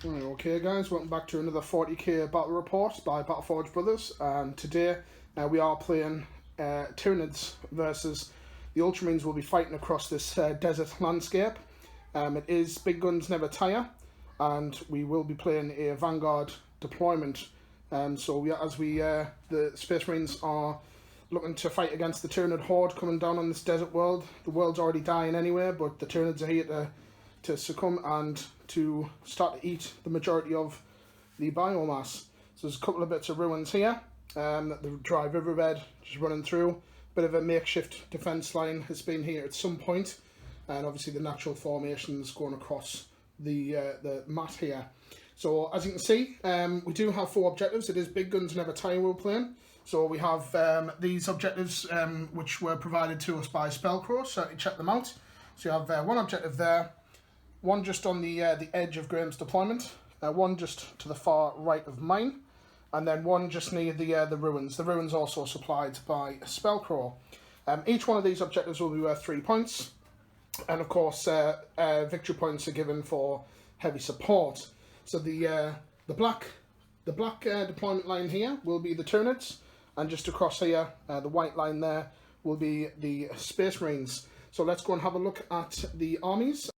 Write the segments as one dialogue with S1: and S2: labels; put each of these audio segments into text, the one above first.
S1: Okay guys, welcome back to another 40k battle report by Battleforge Brothers, and today we are playing Tyranids versus the Ultramarines. Will be fighting across this desert landscape. It is Big Guns Never Tire, and we will be playing a Vanguard deployment. The Space Marines are looking to fight against the Tyranid horde coming down on this desert world. The world's already dying anyway, but the Tyranids are here to succumb and to start to eat the majority of the biomass. So there's a couple of bits of ruins here. The dry riverbed just running through. Bit of a makeshift defence line has been here at some point, and obviously the natural formations going across the mat here. So as you can see, we do have 4 objectives. It is Big Guns Never Tire we're playing. So we have these objectives which were provided to us by Spellcrow. Certainly check them out. So you have one objective there, one just on the edge of Graham's deployment, one just to the far right of mine, and then one just near the ruins. The ruins also supplied by Spellcrow. Each one of these objectives will be worth 3 points, and of course victory points are given for heavy support. So the black deployment line here will be the Tyranids, and just across here, the white line there will be the Space Marines. So let's go and have a look at the armies.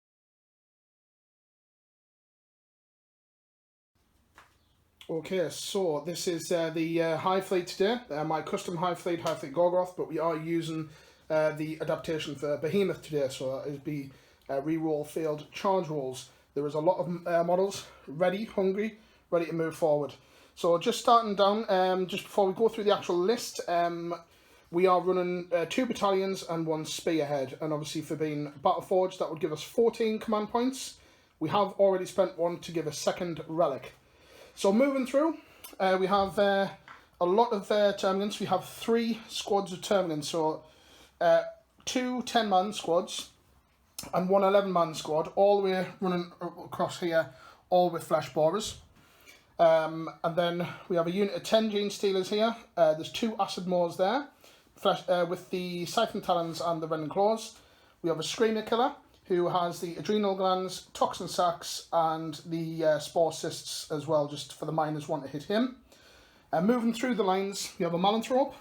S1: Okay, so this is the Hive Fleet today, my custom Hive Fleet Gorgoroth, but we are using the adaptation for Behemoth today, so it would be reroll failed charge rolls. There is a lot of models ready, hungry, ready to move forward. So just starting down, just before we go through the actual list, we are running 2 battalions and 1 spearhead, and obviously for being Battleforged, that would give us 14 command points. We have already spent 1 to give a second relic. So moving through, we have a lot of Termagants. We have 3 squads of Termagants, so 2 10-man squads and 1 11-man squad, all the way running across here, all with flesh borers. And then we have a unit of 10 Gene Stealers here. There's 2 Acid Maws there, with the Siphon Talons and the Rending Claws. We have a Screamer Killer, who has the Adrenal Glands, Toxin Sacs, and the Spore Cysts as well, just for the miners want to hit him. Moving through the lines, we have a Malanthrope.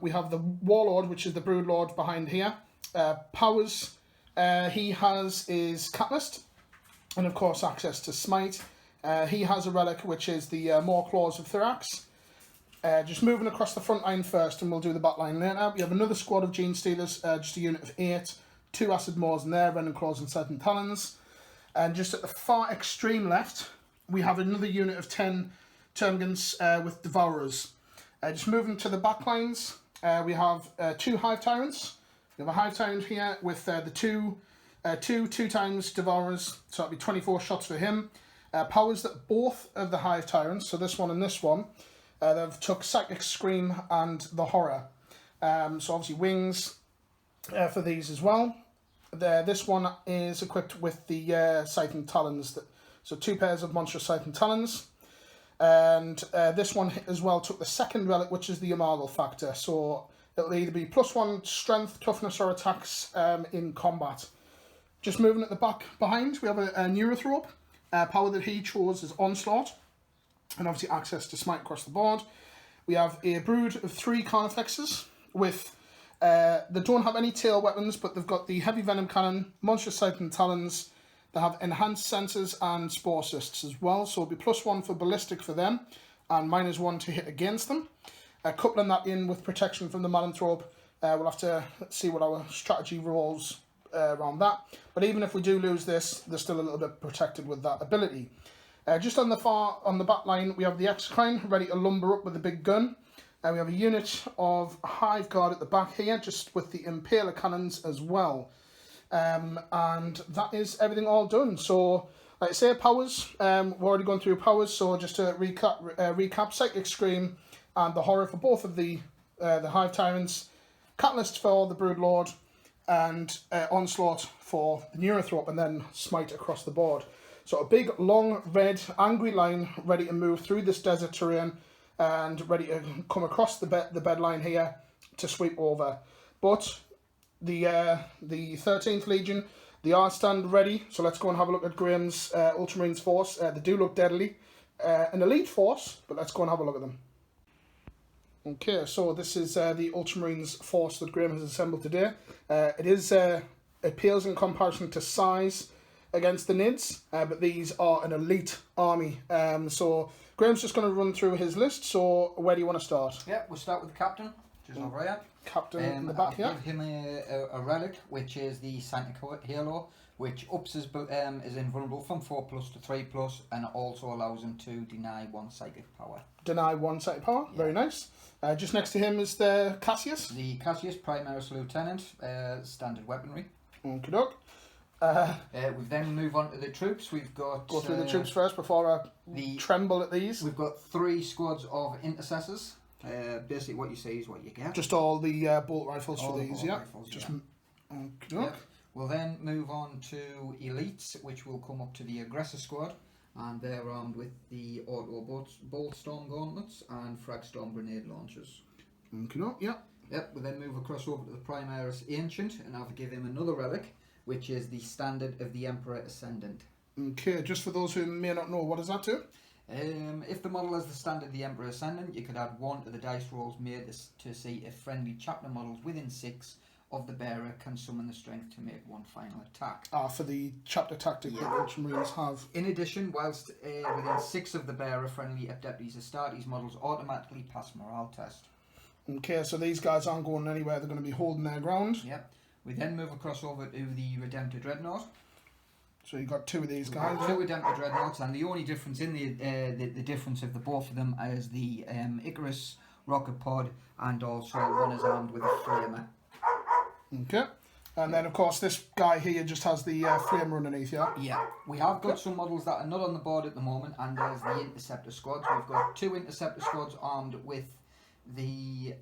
S1: We have the Warlord, which is the Brood Lord behind here. Powers, he has his Catalyst, and of course access to Smite. He has a relic, which is the Maw Claws of Thorax. Just moving across the front line first, and we'll do the back line later. We have another squad of Gene Stealers, just a unit of 8. 2 Acid Maws in there, Rending Claws and Siphon Talons. And just at the far extreme left, we have another unit of 10 Termagants with Devourers. Just moving to the back lines, we have 2 Hive Tyrants. We have a Hive Tyrant here with the 2 times Devourers, so that'll be 24 shots for him. Powers that both of the Hive Tyrants, so this one and this one, they've took Psychic Scream and the Horror. So obviously wings for these as well. This one is equipped with the Siphon Talons, so 2 pairs of monstrous Siphon Talons. And this one as well took the second relic, which is the Immortal Factor, so it'll either be +1 strength, toughness or attacks in combat. Just moving at the back behind, we have a Neurothrope. Power that he chose is Onslaught, and obviously access to Smite across the board. We have a brood of 3 Carnifexes with they don't have any tail weapons, but they've got the Heavy Venom Cannon, Monstrous Siphon Talons. They have Enhanced Sensors and Spore Cysts as well, so it'll be +1 for Ballistic for them, and -1 to hit against them. Coupling that in with protection from the Malanthrope, we'll have to see what our strategy rolls around that. But even if we do lose this, they're still a little bit protected with that ability. Just on the back line, we have the Exocrine ready to lumber up with a big gun. We have a unit of Hive Guard at the back here, just with the Impaler Cannons as well. And that is everything all done. So, like I say, powers, we've already gone through powers, so just to recap, Psychic Scream and the Horror for both of the Hive Tyrants, Catalyst for the Brood Lord, and Onslaught for the Neurothrope, and then Smite across the board. So a big, long, red, angry line ready to move through this desert terrain and ready to come across the bed line here to sweep over. But the 13th Legion, They are stand ready, so let's go and have a look at Graham's Ultramarines force. They do look deadly. An elite force, but let's go and have a look at them. Okay, so this is the Ultramarines force that Graham has assembled today. It pales in comparison to size against the Nids, but these are an elite army. So Graham's just going to run through his list. So where do you want to start?
S2: Yeah, we'll start with the captain, just over here.
S1: Captain in the back here.
S2: I'll give him a relic, which is the Santa Halo, which ups his is invulnerable from 4+ to 3+, and it also allows him to deny 1 psychic power.
S1: Deny 1 psychic power, yeah. Very nice. Just next to him is the Cassius.
S2: The Cassius, Primaris Lieutenant, standard weaponry.
S1: Okie doke.
S2: We then move on to the troops. We've got...
S1: Go through the troops first before I tremble at these.
S2: We've got 3 squads of intercessors. Basically what you see is what you get.
S1: Just all the bolt rifles
S2: all
S1: for these, yeah?
S2: Rifles,
S1: just
S2: yeah.
S1: Okie doke.
S2: Yep. We'll then move on to elites, which will come up to the aggressor squad, and they're armed with the auto bolt storm gauntlets and frag storm grenade launchers.
S1: Okie doke, yeah.
S2: Yep, we'll then move across over to the Primaris Ancient, and I'll give him another relic, which is the standard of the Emperor Ascendant.
S1: Okay, just for those who may not know, what does that do?
S2: If the model has the standard of the Emperor Ascendant, you could add 1 to the dice rolls made to see if friendly chapter models within 6 of the bearer can summon the strength to make 1 final attack.
S1: For the chapter tactic that Ultramarines have.
S2: In addition, whilst within 6 of the bearer, friendly Adeptus Astartes models automatically pass morale test.
S1: Okay, so these guys aren't going anywhere, they're going to be holding their ground.
S2: Yep. We then move across over to the Redemptor Dreadnought.
S1: So you've got 2 of these guys.
S2: 2 Redemptor Dreadnoughts, and the only difference in the difference of the both of them is the Icarus rocket pod, and also one is armed with a flamer.
S1: Okay, and then of course this guy here just has the flamer underneath, yeah?
S2: Yeah, we have got some models that are not on the board at the moment, and there's the Interceptor squads. We've got 2 Interceptor squads armed with the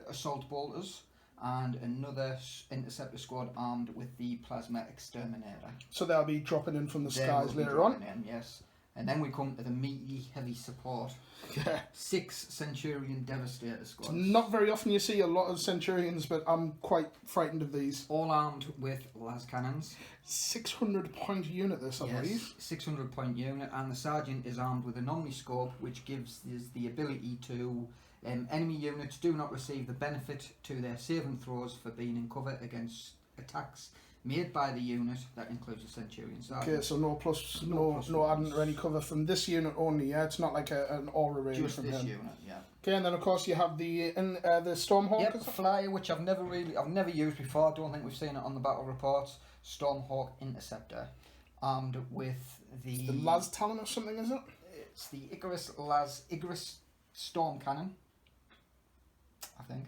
S2: Assault Bolters, and another Interceptor squad armed with the Plasma Exterminator.
S1: So they'll be dropping in from the skies later on?
S2: Yes. And then we come to the meaty, heavy support.
S1: Yeah.
S2: 6 Centurion Devastator squads.
S1: Not very often you see a lot of Centurions, but I'm quite frightened of these.
S2: All armed with las cannons.
S1: 600-point unit this, I believe.
S2: 600-point unit, and the Sergeant is armed with an Omniscope, which gives us the ability to... enemy units do not receive the benefit to their saving throws for being in cover against attacks made by the unit. That includes the Centurion Sergeant.
S1: Okay, so no adding or any cover from this unit only, yeah? It's not like an aura range
S2: just
S1: from
S2: this
S1: him.
S2: unit, yeah.
S1: Okay, and then of course you have the Stormhawk.
S2: Yep, flyer, which I've never used before. I don't think we've seen it on the battle reports. Stormhawk Interceptor, armed with the
S1: Las Talon or something, is it?
S2: It's the Icarus Storm Cannon, I think.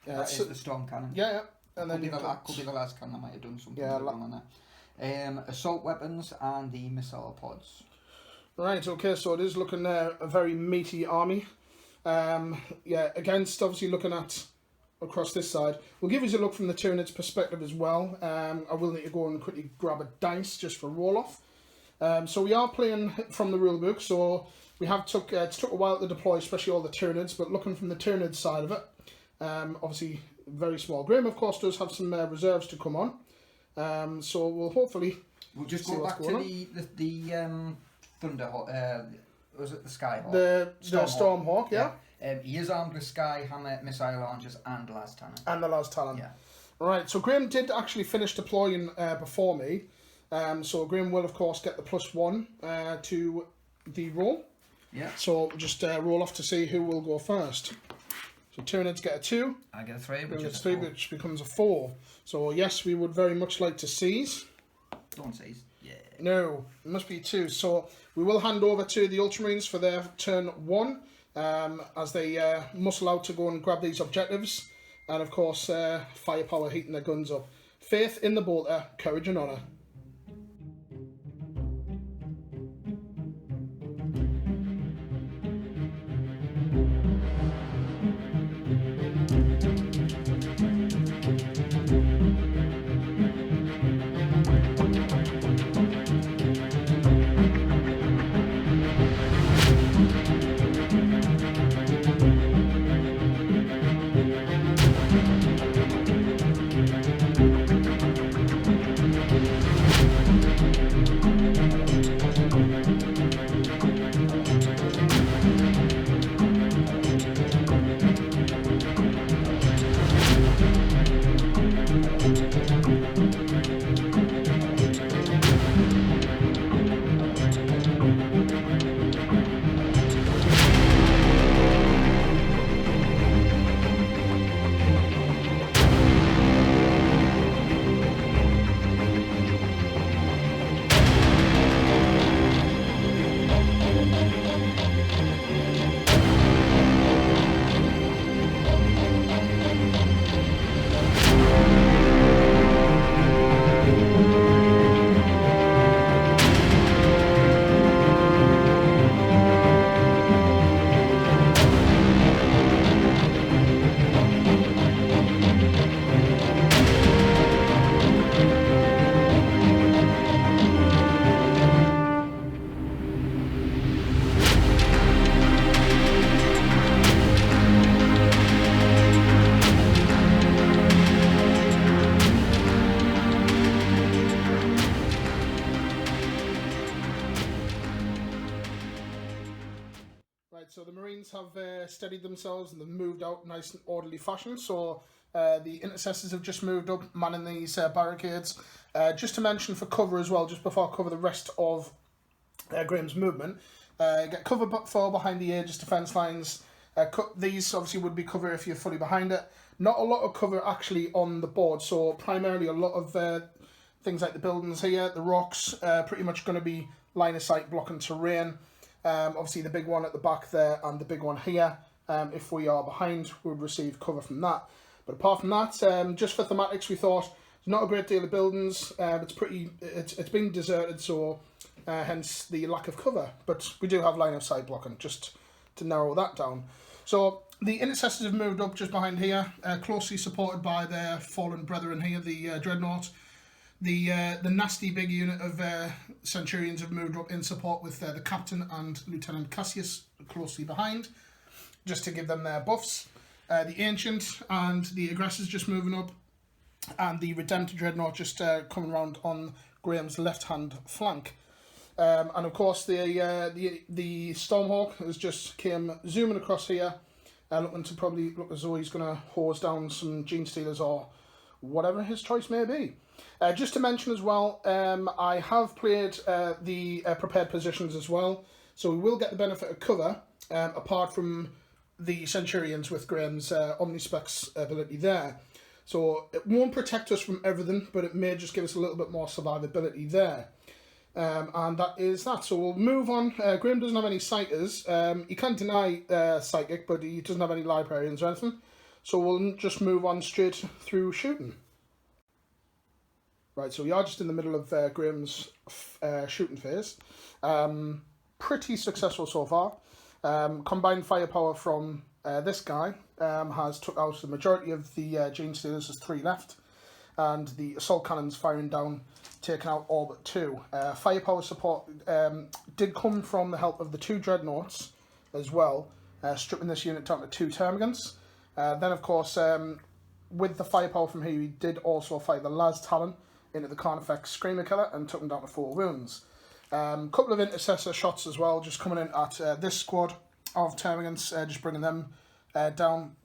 S1: Yeah,
S2: that is the Storm Cannon.
S1: Yeah, yeah. And then
S2: could be the last cannon. I might have done something wrong on that. Assault weapons and the missile pods.
S1: Right, okay, so it is looking a very meaty army. Against obviously looking at across this side. We'll give you a look from the Tyranid's perspective as well. I will need to go and quickly grab a dice just for roll-off. So we are playing from the rulebook, so we have it's took a while to deploy, especially all the Tyranids, but looking from the Tyranid side of it, obviously very small. Graham, of course, does have some reserves to come on, so we'll hopefully...
S2: We'll just go back to the Thunderhawk, was it the Skyhawk?
S1: The Stormhawk, yeah.
S2: He is armed with Skyhammer, missile launchers, and las Talon.
S1: And the las Talon.
S2: Yeah.
S1: Right, so Graham did actually finish deploying before me, so Graham will, of course, get the +1 to the roll.
S2: Yeah.
S1: So we'll just roll off to see who will go first. So Tyranids get a 2.
S2: I get a 3,
S1: which is a 3, which becomes a 4. So yes, we would very much like to seize.
S2: Don't seize. Yeah.
S1: No, it must be 2. So we will hand over to the Ultramarines for their turn 1, as they muscle out to go and grab these objectives, and of course firepower heating their guns up. Faith in the bolter, courage and honour. Right, so the Marines have steadied themselves and they've moved out nice and orderly fashion. So the intercessors have just moved up, manning these barricades. Just to mention for cover as well, just before I cover the rest of Graham's movement, get cover for behind the Aegis defence lines. These obviously would be cover if you're fully behind it. Not a lot of cover actually on the board, so primarily a lot of things like the buildings here, the rocks, pretty much going to be line of sight blocking terrain. Obviously the big one at the back there and the big one here, if we are behind, we'll receive cover from that. But apart from that, just for thematics, we thought there's not a great deal of buildings. It's been deserted, so hence the lack of cover. But we do have line of sight blocking, just to narrow that down. So the intercessors have moved up just behind here, closely supported by their fallen brethren here, the Dreadnought. The nasty big unit of Centurions have moved up in support with the Captain and Lieutenant Cassius closely behind, just to give them their buffs. The Ancient and the Aggressors just moving up, and the Redemptor Dreadnought just coming around on Graham's left-hand flank. And of course the Stormhawk has just came zooming across here, looking to probably look as though he's going to hose down some Gene Stealers or whatever his choice may be. Just to mention as well, I have played the prepared positions as well, so we will get the benefit of cover, apart from the Centurions with Graham's Omnispecs ability there. So it won't protect us from everything, but it may just give us a little bit more survivability there. And that is that. So we'll move on. Graham doesn't have any Psychers. He can't deny Psychic, but he doesn't have any Librarians or anything. So we'll just move on straight through shooting. Right, so we are just in the middle of Graham's shooting phase. Pretty successful so far. Combined firepower from this guy has took out the majority of the Gene Stealers. There's 3 left. And the assault cannons firing down, taking out all but 2. Firepower support did come from the help of the 2 Dreadnoughts as well, stripping this unit down to 2 Termagants. Then, of course, with the firepower from here, we did also fire the Las Talon into the Carnifex Screamer Killer and took him down to 4 wounds. Couple of intercessor shots as well, just coming in at this squad of Termagants, just bringing them down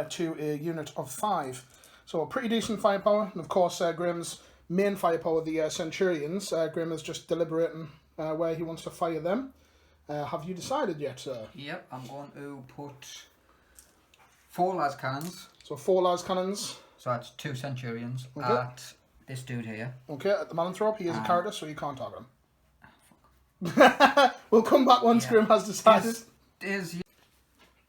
S1: to a unit of 5. So pretty decent firepower, and of course Graham's main firepower, the Centurions. Graham is just deliberating where he wants to fire them. Have you decided yet, sir?
S2: Yep, I'm going to put 4 las cannons.
S1: So 4 las cannons.
S2: So that's 2 Centurions at this dude here.
S1: Okay, at the Malanthrope. He is a character, so you can't target him. We'll come back once Graham has decided.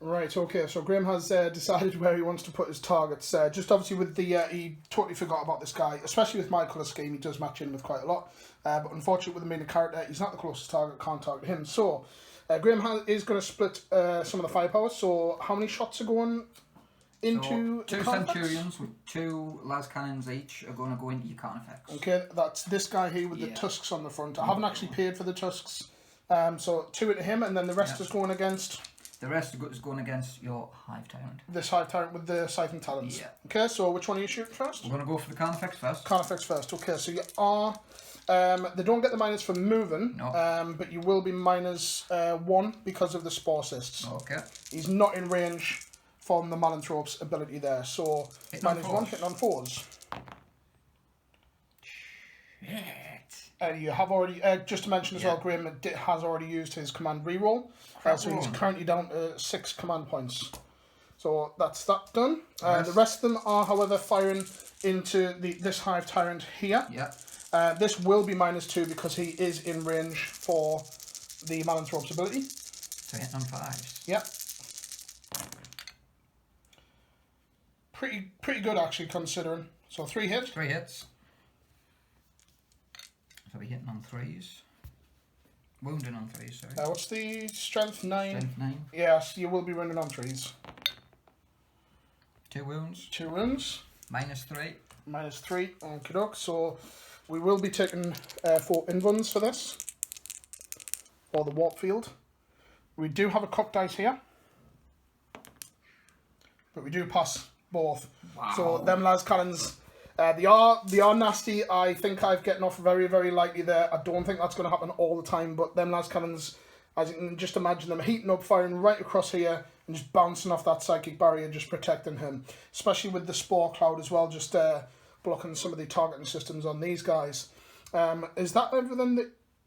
S1: Right, okay, so Graham has decided where he wants to put his targets. Just obviously with the, he totally forgot about this guy, especially with my colour scheme, he does match in with quite a lot. But unfortunately with him being a character, he's not the closest target, can't target him. So, Graham is going to split some of the firepower, so how many shots are going into
S2: so 2 Centurions with 2 las cannons each are going to go into your Carnifex.
S1: Okay, that's this guy here with the tusks on the front. I haven't actually paid for the tusks, so 2 into him, and then the rest is going against...
S2: The rest is going against your Hive Tyrant.
S1: This Hive Tyrant with the Siphon Talons.
S2: Yeah.
S1: Okay, so which one are you shooting first?
S2: We're going to go for the Carnifex first.
S1: Carnifex first, okay, so you are... they don't get the minus for moving, but you will be minus 1 because of the Spore Cysts.
S2: Okay.
S1: He's not in range from the Malanthrope's ability there, so minus 1 hitting on 4s.
S2: Shit.
S1: And you have already, just to mention as well, Graham has already used his command reroll, so he's currently down to 6 command points. So that's that done. The rest of them are, however, firing into this Hive Tyrant here.
S2: Yeah.
S1: This will be minus 2 because he is in range for the Malanthrope's ability.
S2: So hitting on 5s.
S1: Yep. Pretty good actually considering. So 3 hits.
S2: 3 hits. So we're hitting on 3s. Wounding on 3s, sorry.
S1: What's the strength? 9?
S2: Strength 9.
S1: Yes, you will be running on 3s.
S2: 2 wounds.
S1: 2 wounds.
S2: Minus 3.
S1: Minus 3. Okie doke. So we will be taking 4 invuns for this. For the warp field. We do have a cocked dice here. But we do pass both.
S2: Wow.
S1: So them las cannons... they are nasty. I think I've getting off very, very lightly there. I don't think that's going to happen all the time, but them las cannons As you can just imagine them heating up, firing right across here, and just bouncing off that psychic barrier, just protecting him. Especially with the spore cloud as well, just blocking some of the targeting systems on these guys. Is that everything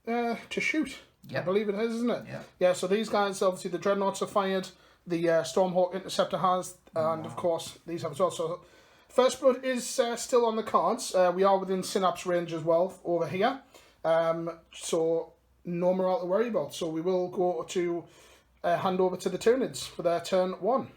S1: that, to shoot?
S2: Yep.
S1: I believe it is, isn't it?
S2: Yeah.
S1: Yeah, so these guys, obviously the Dreadnoughts are fired, the Stormhawk Interceptor has, and of course these have as well. So First Blood is still on the cards. We are within Synapse range as well over here. So no morale to worry about. So we will go to hand over to the Tyranids for their turn 1.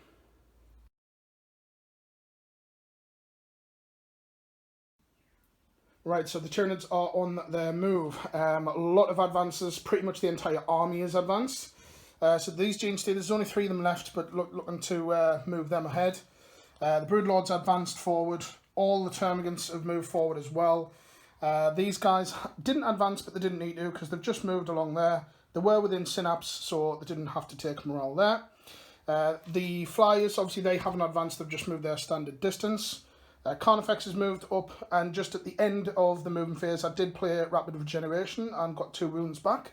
S1: Right, so the Tyranids are on their move. A lot of advances, pretty much the entire army is advanced. So these Gene Stealers, there's only 3 of them left, but looking to move them ahead. The Broodlords advanced forward. All the Termagants have moved forward as well. These guys didn't advance, but they didn't need to because they've just moved along there. They were within Synapse, so they didn't have to take morale there. The Flyers, obviously, they haven't advanced. They've just moved their standard distance. Carnifex has moved up, and just at the end of the moving phase, I did play Rapid Regeneration and got 2 wounds back.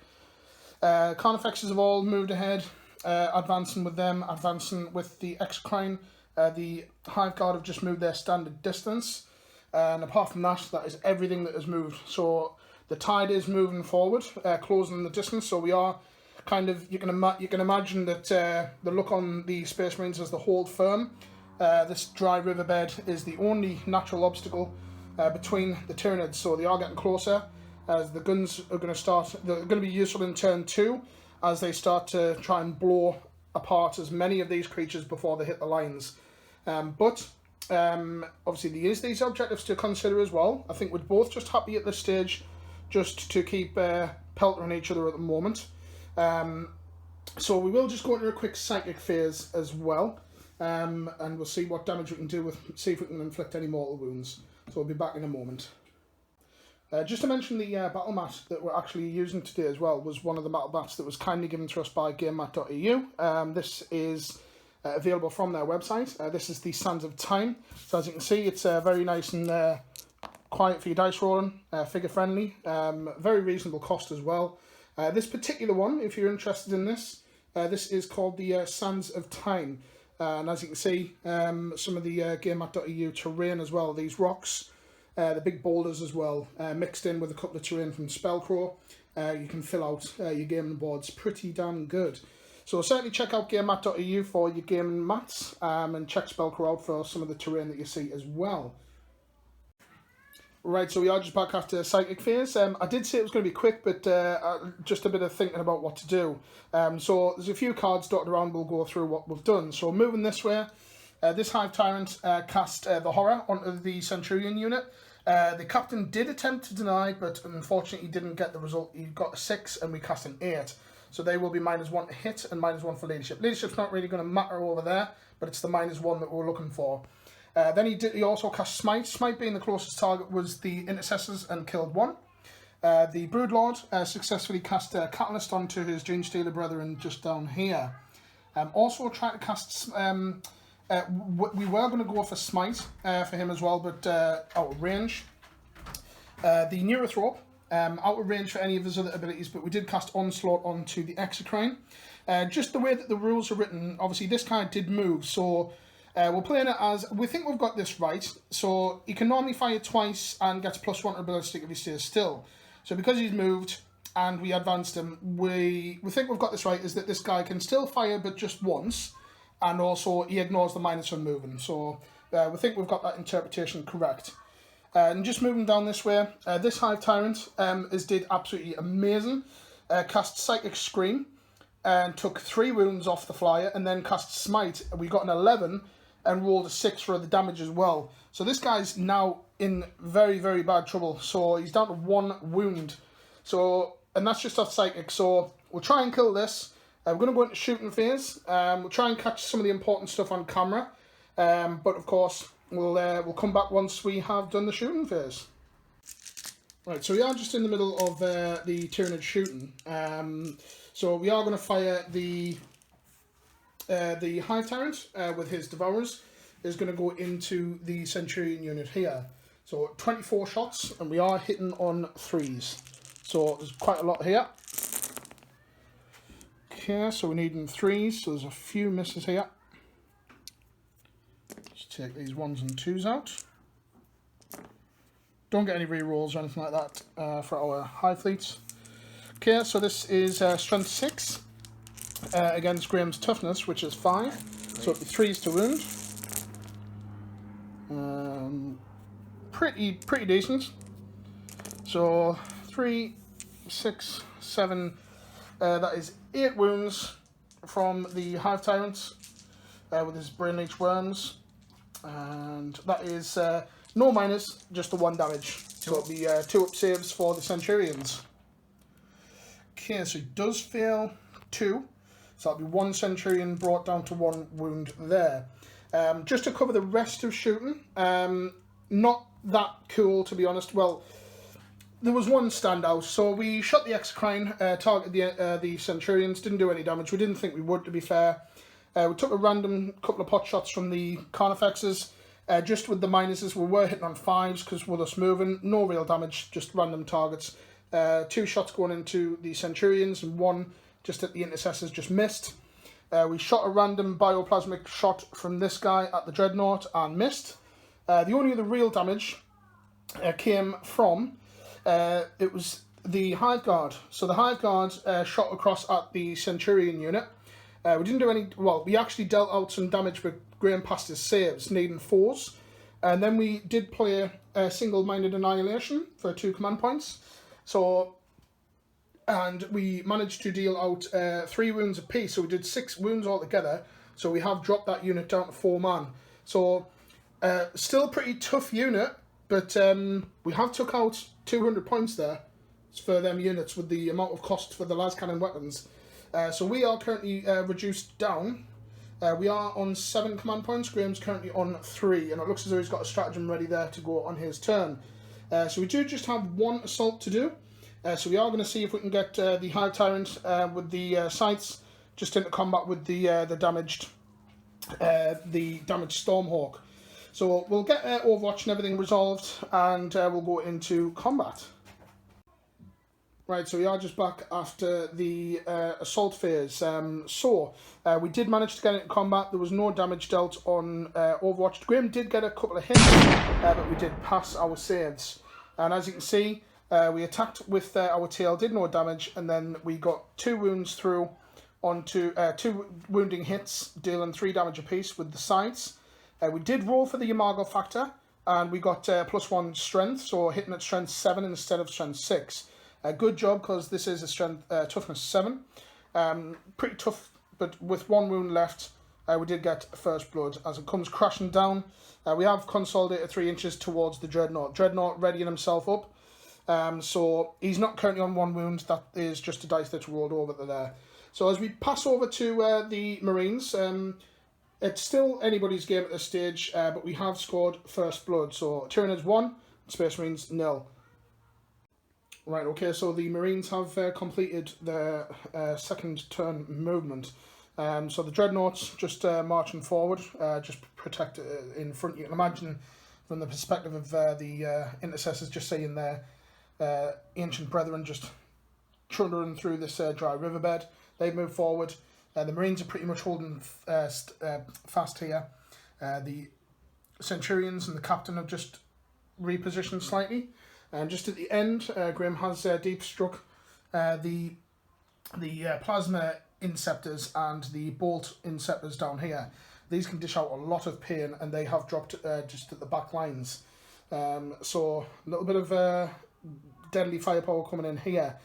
S1: Carnifexes have all moved ahead, advancing with them, advancing with the Exocrine. The Hive Guard have just moved their standard distance, and apart from that, that is everything that has moved. So the tide is moving forward, closing the distance. So we are kind of, you can imagine that the look on the Space Marines as the hold firm. This dry riverbed is the only natural obstacle between the Tyranids, so they are getting closer as the guns are going to start. They're going to be useful in turn 2 as they start to try and blow apart as many of these creatures before they hit the lines. But obviously there is these objectives to consider as well. I think we're both just happy at this stage just to keep peltering each other at the moment. So we will just go into a quick psychic phase as well. And we'll see what damage we can do see if we can inflict any mortal wounds. So we'll be back in a moment. Just to mention the battle mat that we're actually using today as well was one of the battle mats that was kindly given to us by GameMat.eu. This is available from their website. This is the Sands of Time. So as you can see, it's very nice and quiet for your dice rolling, figure friendly, very reasonable cost as well. This particular one, if you're interested in this, this is called the Sands of Time. And as you can see, some of the GameMat.eu terrain as well, these rocks, the big boulders as well, mixed in with a couple of terrain from Spellcrow. You can fill out your gaming boards pretty damn good. So certainly check out GameMat.eu for your gaming mats, and check Spellcrow out for some of the terrain that you see as well. Right, so we are just back after Psychic Phase. I did say it was going to be quick, but just a bit of thinking about what to do. So there's a few cards dotted around, we'll go through what we've done. So moving this way, this Hive Tyrant cast the Horror onto the Centurion unit. The captain did attempt to deny, but unfortunately didn't get the result. He got a 6 and we cast an 8. So they will be -1 to hit and -1 for leadership. Leadership's not really going to matter over there, but it's the -1 that we're looking for. Then he also cast Smite. Smite being the closest target was the Intercessors and killed 1. The Broodlord successfully cast Catalyst onto his Gene Stealer brethren just down here. Also tried to cast... we were going to go for Smite for him as well, but out of range. The Neurothrope, out of range for any of his other abilities, but we did cast Onslaught onto the Exocrine. Just the way that the rules are written, obviously this card did move, so... we're playing it as, we think we've got this right, so he can normally fire twice and gets +1 to ballistic if he stays still. So because he's moved and we advanced him, we think we've got this right, is that this guy can still fire but just once, and also he ignores the minus from moving. So we think we've got that interpretation correct. And just moving down this way, this Hive Tyrant did absolutely amazing. Cast Psychic Scream and took 3 wounds off the flyer, and then cast Smite. We got an 11 and rolled a 6 for the damage as well. So this guy's now in very, very bad trouble. So he's down to 1 wound. So, and that's just off Psychic. So we'll try and kill this. We're going to go into shooting phase. We'll try and catch some of the important stuff on camera. But of course, we'll come back once we have done the shooting phase. Right, so we are just in the middle of the Tyranid shooting. So we are going to fire the Hive Tyrant with his Devourers is going to go into the Centurion unit here. So 24 shots, and we are hitting on 3s. So there's quite a lot here. Okay, so we're needing 3s, so there's a few misses here. Just take these 1s and 2s out. Don't get any re-rolls or anything like that for our high fleets. Okay, so this is strength 6 against Graham's toughness, which is 5. So it'll be 3s to wound. Pretty decent. So 3, 6, 7. That is 8 wounds from the Hive Tyrants with his Brain Leech Worms. And that is no minus, just the 1 damage. So it'll be 2 up saves for the Centurions. Okay, so he does fail 2. So that'll be 1 Centurion brought down to 1 wound there. Just to cover the rest of shooting, not that cool to be honest. Well, there was one standout. So we shot the Exocrine, targeted the Centurions, didn't do any damage. We didn't think we would, to be fair. We took a random couple of pot shots from the Carnifexes, just with the minuses. We were hitting on 5s because with us moving, no real damage, just random targets. 2 shots going into the Centurions and 1 just at the Intercessors, just missed. We shot a random bioplasmic shot from this guy at the Dreadnought and missed. The only other real damage came from, it was the Hive Guard. So the Hive Guard shot across at the Centurion unit. We didn't do any, well, we actually dealt out some damage with Graham past his saves, needing 4s. And then we did play a single-minded annihilation for 2 command points. So, and we managed to deal out 3 wounds apiece, so we did 6 wounds altogether. So we have dropped that unit down to 4 man. So, still pretty tough unit, but we have took out 200 points there for them units with the amount of cost for the las cannon weapons. So we are currently reduced down. We are on 7 command points. Graham's currently on 3, and it looks as though he's got a stratagem ready there to go on his turn. So we do just have 1 assault to do. So we are going to see if we can get the Hive Tyrant with the sights just into combat with the damaged Stormhawk. So we'll get Overwatch and everything resolved, and we'll go into combat. Right, so we are just back after the assault phase. We did manage to get into combat. There was no damage dealt on Overwatch. Graham did get a couple of hits, but we did pass our saves. And as you can see, we attacked with our tail, did no damage, and then we got 2 wounds through onto 2 wounding hits, dealing 3 damage apiece with the sides. We did roll for the Imago factor, and we got +1 strength, so hitting at strength 7 instead of strength 6. Good job, because this is a strength toughness 7. Pretty tough, but with 1 wound left, we did get first blood as it comes crashing down. We have consolidated 3 inches towards the Dreadnought. Dreadnought readying himself up. So he's not currently on 1 wound. That is just a dice that's rolled over to there. So as we pass over to the Marines, it's still anybody's game at this stage, but we have scored first blood. So Tyranids 1, Space Marines 0. Right, okay, so the Marines have completed their second turn movement. So the Dreadnoughts just marching forward, just protect in front. You can imagine from the perspective of the Intercessors just seeing their ancient brethren just trundling through this dry riverbed. They've moved forward. The Marines are pretty much holding fast here. The Centurions and the Captain have just repositioned slightly. And just at the end, Graham has deep struck the Plasma Inceptors and the Bolt Inceptors down here. These can dish out a lot of pain, and they have dropped just at the back lines. So a little bit of deadly firepower coming in here.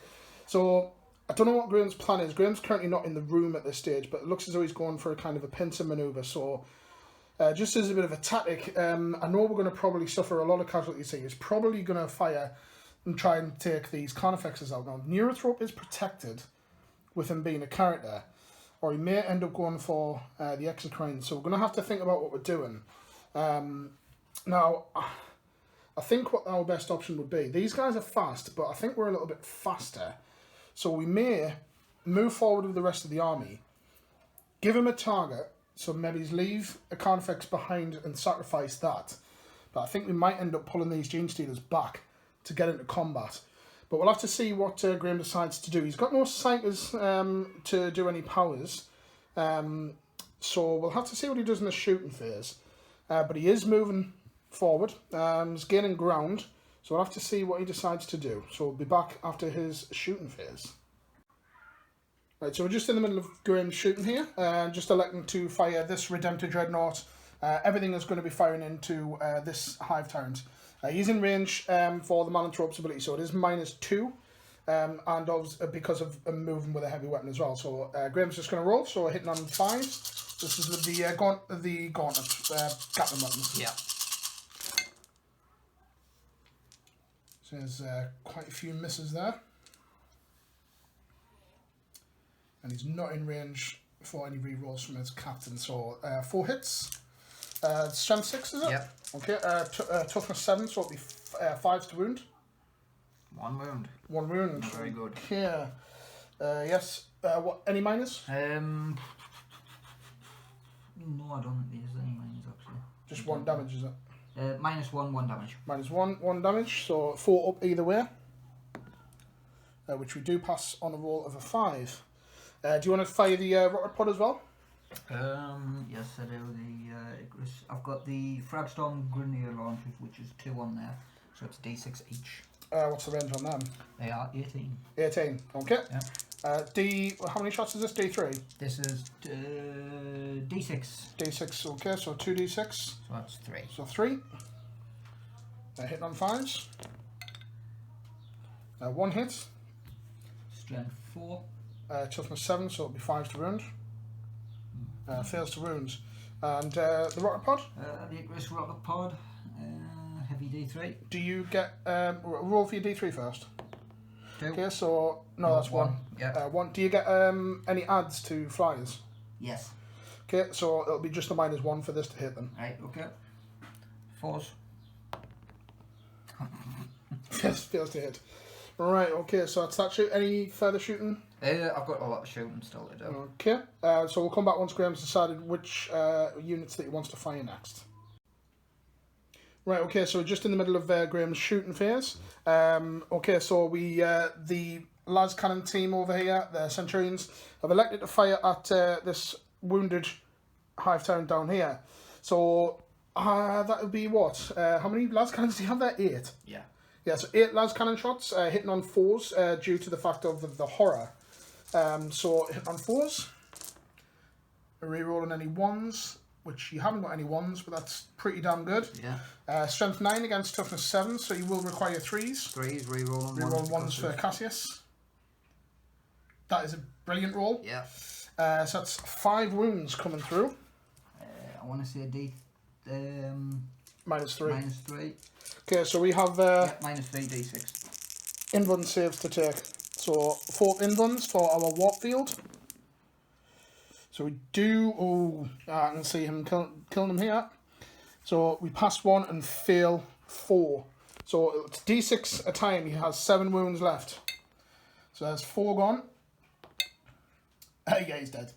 S1: So I don't know what Graham's plan is. Graham's currently not in the room at this stage, but it looks as though he's going for a kind of a pincer manoeuvre. So just as a bit of a tactic, I know we're going to probably suffer a lot of casualties here. He's probably going to fire and try and take these Carnifexes out. Now, Neurothrope is protected with him being a character, or he may end up going for the Exocrine. So we're going to have to think about what we're doing. Now, I think what our best option would be, these guys are fast, but I think we're a little bit faster. So we may move forward with the rest of the army, give him a target, so maybe leave a Carnifex behind and sacrifice that. But I think we might end up pulling these Gene Stealers back to get into combat. But we'll have to see what Graham decides to do. He's got no psychers to do any powers. So we'll have to see what he does in the shooting phase. But he is moving forward. He's gaining ground. So we'll have to see what he decides to do. So we'll be back after his shooting phase. Right, so we're just in the middle of Graham's shooting here. Just electing to fire this Redemptor Dreadnought. Everything is going to be firing into this Hive Tyrant. He's in range for the Malanthrope's ability, so it is -2. And because of moving with a heavy weapon as well. So Graham's just going to roll, so we're hitting on 5. This is with the Gauntlet Gatling weapon.
S2: Yeah.
S1: So there's quite a few misses there. And he's not in range for any rerolls from his captain. So 4 hits. Strength 6, is it?
S2: Yep.
S1: Okay. Toughness 7, so it'll be 5 to wound.
S2: 1 wound.
S1: 1 wound.
S2: Not very good.
S1: Okay. Yes. What? Any minors?
S2: No, I don't think there's any minors actually.
S1: Just 1 damage, is it?
S2: -1, 1 damage.
S1: -1 damage. So 4 up either way. Which we do pass on a roll of a 5. Do you want to fire the rocket pod as well?
S2: Yes, I do. I've got the Fragstorm Grenadier launchers, which is 2 on there, so it's D6 each.
S1: What's the range on them?
S2: They are 18.
S1: 18. Okay.
S2: Yeah.
S1: How many shots is this? D3.
S2: This is D6.
S1: D6. Okay, so 2d6.
S2: So that's 3.
S1: So 3. Hitting on 5s. 1 hit.
S2: Strength 4.
S1: Toughness 7, so it'll be 5 to wound. Fails to wounds. And the rocket pod?
S2: The Icarus rocket pod, heavy D3.
S1: Do you get roll for your D3 first?
S2: 2.
S1: Okay, so no, that's 1.
S2: Yeah.
S1: 1. Do you get any adds to flyers?
S2: Yes.
S1: Okay, so it'll be just a -1 for this to hit them.
S2: Right. Okay. 4s.
S1: Fails to hit. Right. Okay, so that's that shoot. Any further shooting?
S2: I've got a lot of shooting still to do.
S1: Okay, so we'll come back once Graham's decided which units that he wants to fire next. Right, okay, so we're just in the middle of Graham's shooting phase. Okay, so we, the las cannon team over here, the Centurions, have elected to fire at this wounded Hive Town down here. So that would be what? How many las cannons do you have there? 8?
S2: Yeah.
S1: Yeah, so 8 las cannon shots, hitting on 4s due to the fact of the horror. So hitting on 4s, rerolling any 1s, which you haven't got any 1s, but that's pretty damn good.
S2: Yeah.
S1: Strength 9 against toughness 7, so you will require 3s.
S2: 3s, rerolling 1s.
S1: Reroll 1s for Cassius. That is a brilliant roll.
S2: Yeah.
S1: So that's 5 wounds coming through.
S2: I want to say D.
S1: -3.
S2: -3.
S1: Okay, so we have
S2: Yeah, -3 D6.
S1: inrun saves to take. So 4 inruns for our warp field. So we do. Oh, I can see him killing him here. So we pass 1 and fail 4. So it's D6 a time. He has 7 wounds left. So there's 4 gone. Yeah, he's dead.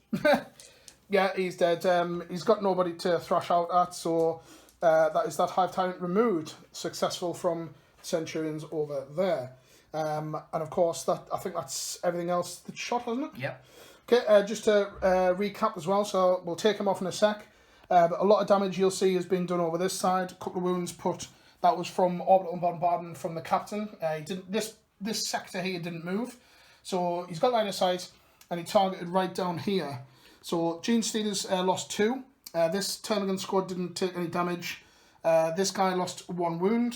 S1: Yeah, he's dead. He's got nobody to thrash out at. So that is that Hive Tyrant removed. Successful from Centurions over there. And of course, I think that's everything else that's shot, hasn't it?
S2: Yep.
S1: Okay, just to recap as well, so we'll take him off in a sec. But a lot of damage you'll see has been done over this side. A couple of wounds put. That was from orbital bombardment from the captain. He didn't. This sector here didn't move, so he's got line of sight, and he targeted right down here. So Gene Steelers lost 2. This Ternigan squad didn't take any damage. This guy lost 1 wound.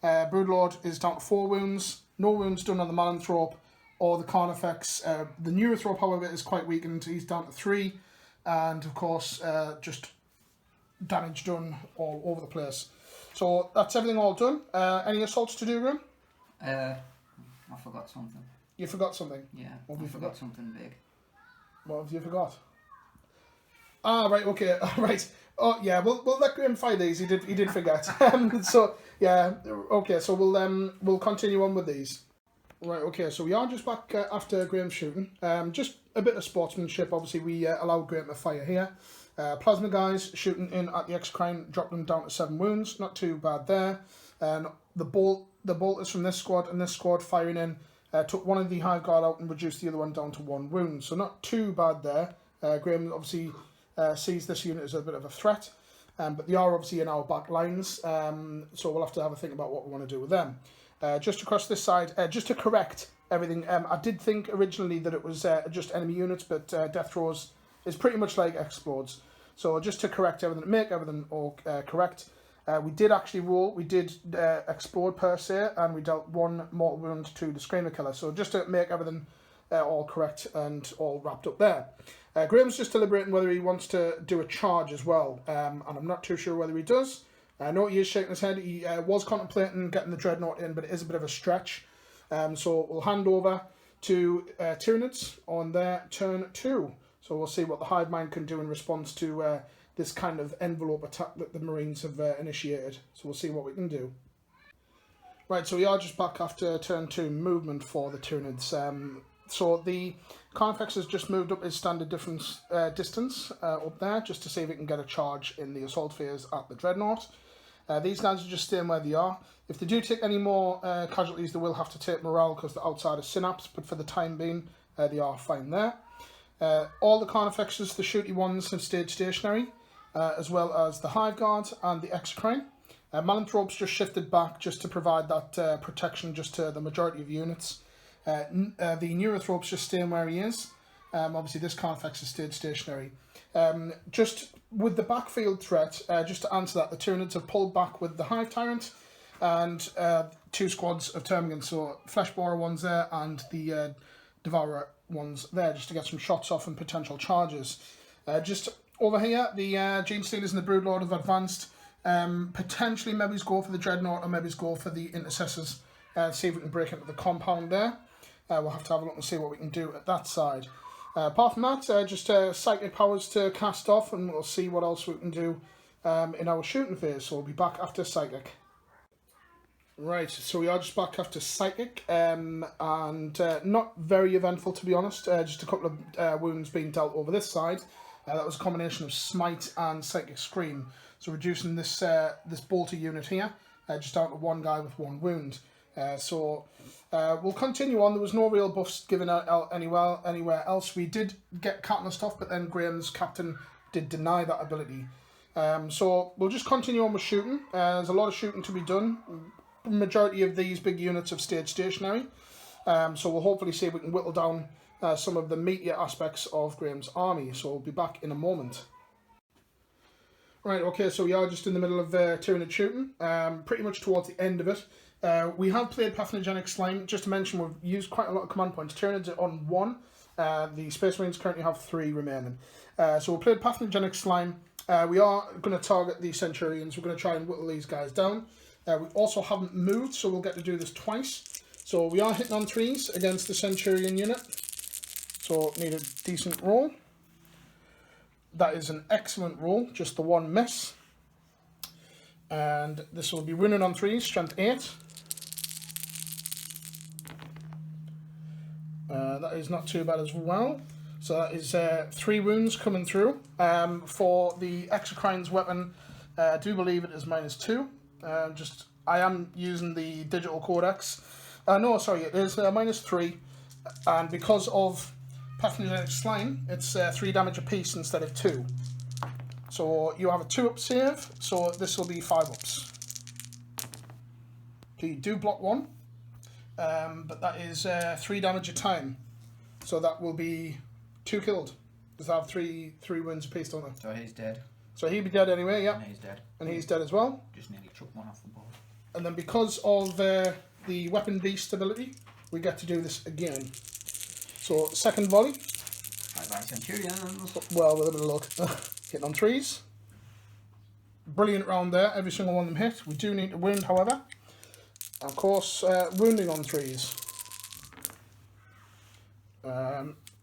S1: Broodlord is down to 4 wounds. No wounds done on the Malanthrope or the Carnifex. The Neurothrope, however, is quite weakened. He's down to 3. And, of course, just damage done all over the place. So that's everything all done. Any assaults to do, Grim?
S2: I forgot something.
S1: You forgot something?
S2: Yeah,
S1: What have you
S2: I forgot something big.
S1: What have you forgot? Ah, right, okay, right. Oh, yeah, we'll let Graham fight these. He did forget. So, yeah, okay, so we'll continue on with these. Right, okay, so we are just back after Graham's shooting. Just a bit of sportsmanship. Obviously, we allowed Graham to fire here. Plasma guys shooting in at the X-Crime, dropped them down to 7 wounds. Not too bad there. And the bolt the bolters from this squad and this squad firing in took one of the Hive Guard out and reduced the other one down to 1 wound. So not too bad there. Graham obviously sees this unit as a bit of a threat, but they are obviously in our back lines, so we'll have to have a think about what we want to do with them. Just across this side, just to correct everything, I did think originally that it was just enemy units, but Death Throws is pretty much like Explodes. So just to correct everything, make everything all correct, we did actually roll, we did explode per se, and we dealt 1 mortal wound to the Screamer Killer. So just to make everything all correct and all wrapped up there. Graham's just deliberating whether he wants to do a charge as well, and I'm not too sure whether he does. I know he is shaking his head. He was contemplating getting the Dreadnought in, but it is a bit of a stretch. So we'll hand over to Tyranids on their turn 2. So we'll see what the Hive Mind can do in response to this kind of envelope attack that the Marines have initiated. So we'll see what we can do. Right, so we are just back after turn 2 movement for the Tyranids. So the Carnifex has just moved up his standard difference distance up there, just to see if it can get a charge in the assault phase at the Dreadnought. These guys are just staying where they are. If they do take any more casualties, they will have to take morale because they're outside of Synapse, but for the time being, they are fine there. All the Carnifexes, the shooty ones, have stayed stationary, as well as the Hive Guard and the Exocrine. Malanthrope's just shifted back just to provide that protection just to the majority of units. The Neurothrope's just staying where he is. Obviously, this Carnifex has stayed stationary. Just with the backfield threat, just to answer that, the Tyranids have pulled back with the Hive Tyrant and 2 squads of Termagants, so Fleshborer ones there and the Devourer ones there, just to get some shots off and potential charges. Just over here, the Gene Stealers and the Broodlord have advanced. Potentially, maybe go for the Dreadnought or maybe go for the Intercessors. See if we can break into the compound there. We'll have to have a look and see what we can do at that side. Apart from that, just psychic powers to cast off, and we'll see what else we can do in our shooting phase. So we'll be back after psychic. Right, so we are just back after psychic, and not very eventful, to be honest. Just a couple of wounds being dealt over this side. That was a combination of smite and psychic scream, so reducing this this bolter unit here just down to 1 guy with 1 wound. We'll continue on. There was no real buffs given out anywhere else. We did get Catalyst off, but then Graham's captain did deny that ability. So we'll just continue on with shooting. There's a lot of shooting to be done. The majority of these big units have stayed stationary. So we'll hopefully see if we can whittle down some of the meatier aspects of Graham's army. So we'll be back in a moment. Right, okay, so we are just in the middle of Tyranid shooting, pretty much towards the end of it. We have played Pathnogenic Slime. Just to mention, we've used quite a lot of command points. Tyranids are on 1. The Space Marines currently have 3 remaining. So we played Pathnogenic Slime. We are going to target the Centurions. We're going to try and whittle these guys down. We also haven't moved, so we'll get to do this twice. So we are hitting on 3s against the Centurion unit. So need a decent roll. That is an excellent roll, just the 1 miss. And this will be winning on 3s, strength 8. That is not too bad as well. So that is 3 wounds coming through. For the Exocrine's weapon, I do believe it is -2. I am using the digital codex. No, sorry, it is -3. And because of Pathnogenic Slime, it's 3 damage apiece instead of 2. So you have a 2-up save, so this will be 5-ups. Okay, you do block 1, but that is 3 damage a time. So that will be 2 killed. Does that have 3 wounds apiece, don't it?
S2: So he's dead.
S1: So he'd be dead anyway, yeah.
S2: And he's dead.
S1: And he's dead as well.
S2: Just nearly chucked 1 off the board.
S1: And then because of the weapon beast ability, we get to do this again. So second volley.
S2: Bye-bye, Centurions.
S1: Well, with a bit of luck. Hitting on 3s. Brilliant round there. Every single one of them hit. We do need to wound, however. Of course, wounding on 3s.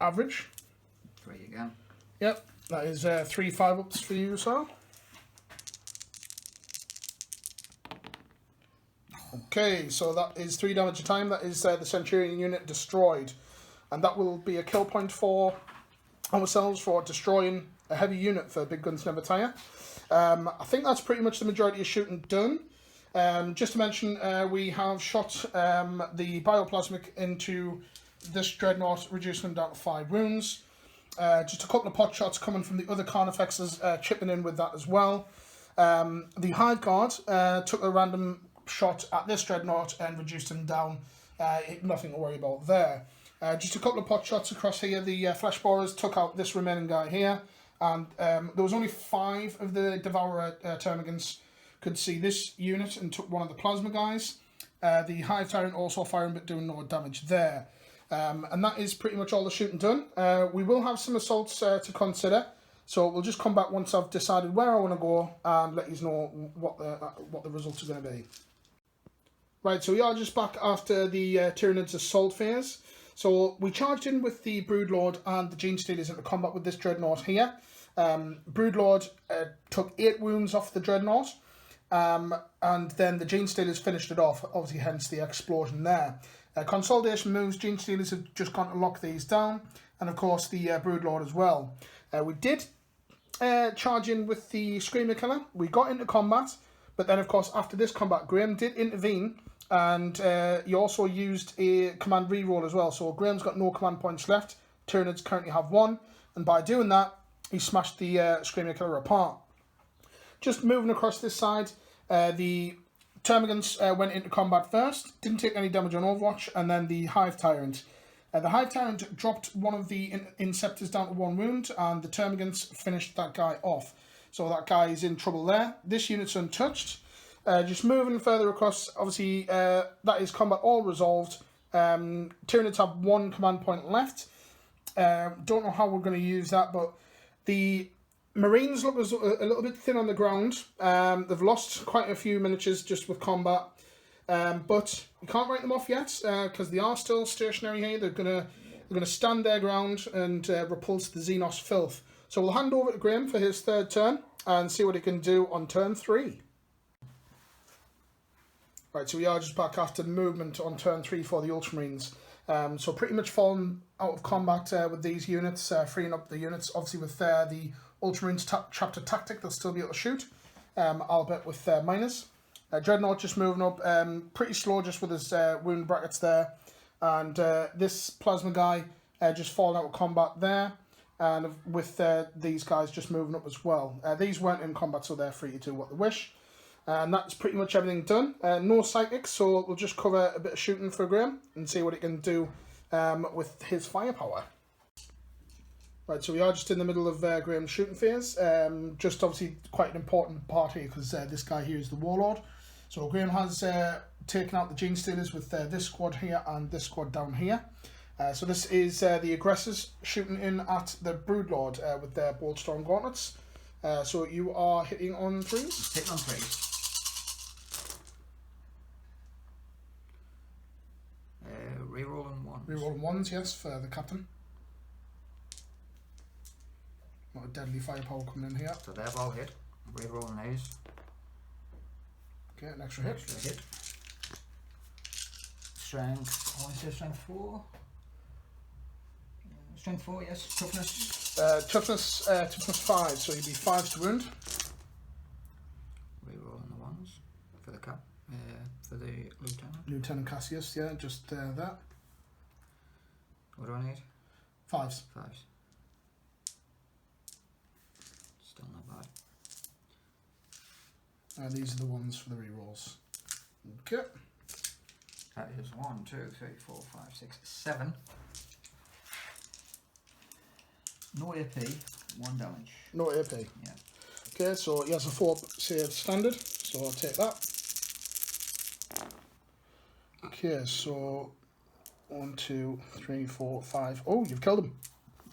S1: Average.
S2: 3 again.
S1: Yep, that is 3 5-ups for you, sir. Okay, so that is 3 damage a time. That is the Centurion unit destroyed. And that will be a kill point for ourselves for destroying a heavy unit for Big Guns Never Tire. I think that's pretty much the majority of shooting done. Just to mention, we have shot the bioplasmic into this dreadnought, reducing them down to 5 wounds. Just a couple of pot shots coming from the other Carnifexes, chipping in with that as well. The Hive Guard took a random shot at this dreadnought and reduced him down. Nothing to worry about there. Just a couple of pot shots across here. The Flesh Borers took out this remaining guy here. And there was only 5 of the Devourer Termagants could see this unit and took one of the Plasma guys. The Hive Tyrant also firing but doing no damage there. And that is pretty much all the shooting done. We will have some assaults to consider. So we'll just come back once I've decided where I want to go and let you know what the results are going to be. Right, so we are just back after the Tyranids assault phase. So we charged in with the Broodlord and the Gene Stealers into combat with this Dreadnought here. Broodlord took 8 wounds off the Dreadnought. And then the Gene Stealers finished it off, obviously hence the explosion there. Consolidation moves, Gene Stealers have just gone to lock these down. And of course the Broodlord as well. We did charge in with the Screamer Killer. We got into combat. But then of course after this combat, Graham did intervene. And he also used a command reroll as well. So Graham's got no command points left. Tyranids currently have 1. And by doing that, he smashed the Screamer Killer apart. Just moving across this side, the Termagants went into combat first. Didn't take any damage on Overwatch. And then the Hive Tyrant. The Hive Tyrant dropped one of the Inceptors down to 1 wound. And the Termagants finished that guy off. So that guy is in trouble there. This unit's untouched. Just moving further across, obviously, that is combat all resolved. Tyranids have 1 command point left. Don't know how we're going to use that, but the Marines look a little bit thin on the ground. They've lost quite a few miniatures just with combat. But you can't write them off yet, because they are still stationary here. They're gonna stand their ground and repulse the Xenos filth. So we'll hand over to Graham for his 3rd turn and see what he can do on turn 3. Right, so we are just back after the movement on turn 3 for the Ultramarines. So pretty much falling out of combat with these units, freeing up the units. Obviously with the Ultramarines chapter tactic, they'll still be able to shoot, albeit with minors. Dreadnought just moving up, pretty slow just with his wound brackets there. And this Plasma guy just falling out of combat there. And with these guys just moving up as well. These weren't in combat, so they're free to do what they wish. And that's pretty much everything done. No psychics, so we'll just cover a bit of shooting for Graham and see what he can do with his firepower. Right, so we are just in the middle of Graham's shooting phase. Just obviously quite an important part here because this guy here is the Warlord. So Graham has taken out the Gene Stealers with this squad here and this squad down here. So this is the aggressors shooting in at the Broodlord with their Boltstorm gauntlets. So you are hitting on 3s?
S2: Hitting on 3s. Rerolling 1s.
S1: Rerolling 1s, yes, for the captain. Not a deadly firepower coming in here.
S2: So they've all hit. Rerolling these.
S1: Okay, an extra hit.
S2: Strength, I want to say strength 4. Strength 4, yes. Toughness.
S1: Toughness 5, so you'd be 5s to wound.
S2: Rerolling the 1s for the cap. For the lieutenant.
S1: Lieutenant Cassius, yeah, just that.
S2: What do I need?
S1: 5s.
S2: 5s. Still not bad.
S1: These are the ones for the rerolls. Okay.
S2: That is 1, 2, 3, 4, 5, 6, 7. No AP, 1 damage.
S1: No AP.
S2: Yeah.
S1: Okay, so he has a 4 save standard, so I'll take that. Okay, so 1, 2, 3, 4, 5. Oh, you've killed him.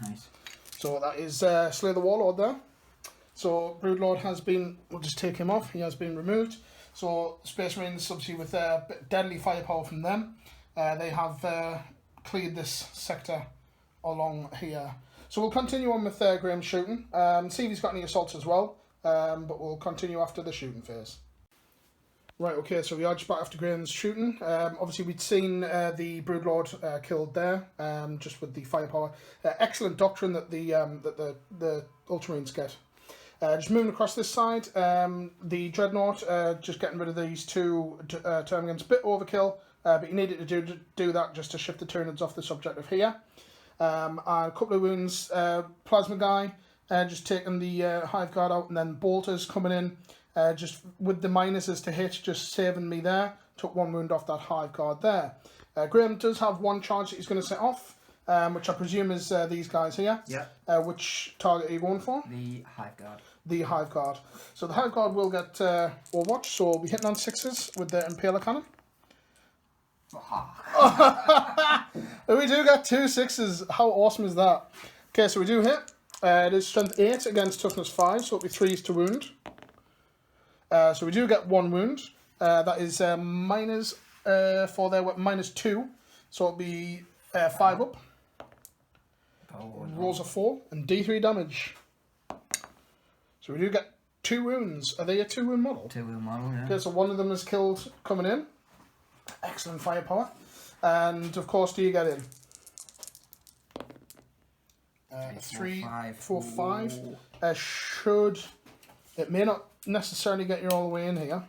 S2: Nice.
S1: So that is Slay the Warlord there. So Broodlord has been, we'll just take him off, he has been removed. So Space Marines, obviously with deadly firepower from them, they have cleared this sector along here. So we'll continue on with Graham's shooting, see if he's got any assaults as well, but we'll continue after the shooting phase. Right, okay, so we are just back after Graham's shooting. Obviously we'd seen the Broodlord killed there, just with the firepower. Excellent doctrine that the Ultramarines get. Just moving across this side, the Dreadnought, just getting rid of these two Termagants. Bit overkill, but you needed to do that just to shift the Tyranids off this objective here. And a couple of wounds, Plasma Guy, just taking the Hive Guard out, and then Bolters coming in, just with the minuses to hit, just saving me there. Took one wound off that Hive Guard there. Graham does have one charge that he's going to set off, which I presume is these guys here.
S2: Yeah.
S1: Which target are you going for?
S2: The Hive Guard.
S1: The Hive Guard. So the Hive Guard will get Overwatch, so we'll be hitting on 6s with the Impaler Cannon. We do get 2 6s. How awesome is that? Okay, so we do hit. It is strength 8 against toughness 5, so it'll be 3s to wound. So we do get 1 wound. That is minus for their weapon, -2. So it'll be 5 up.
S2: Oh, no.
S1: Rolls a 4 and D3 damage. So we do get 2 wounds. Are they a 2 wound model?
S2: 2 wound model, yeah.
S1: Okay, so one of them is killed coming in. Excellent firepower. And of course, do you get in? 3, 4, 5. It may not necessarily get you all the way in here.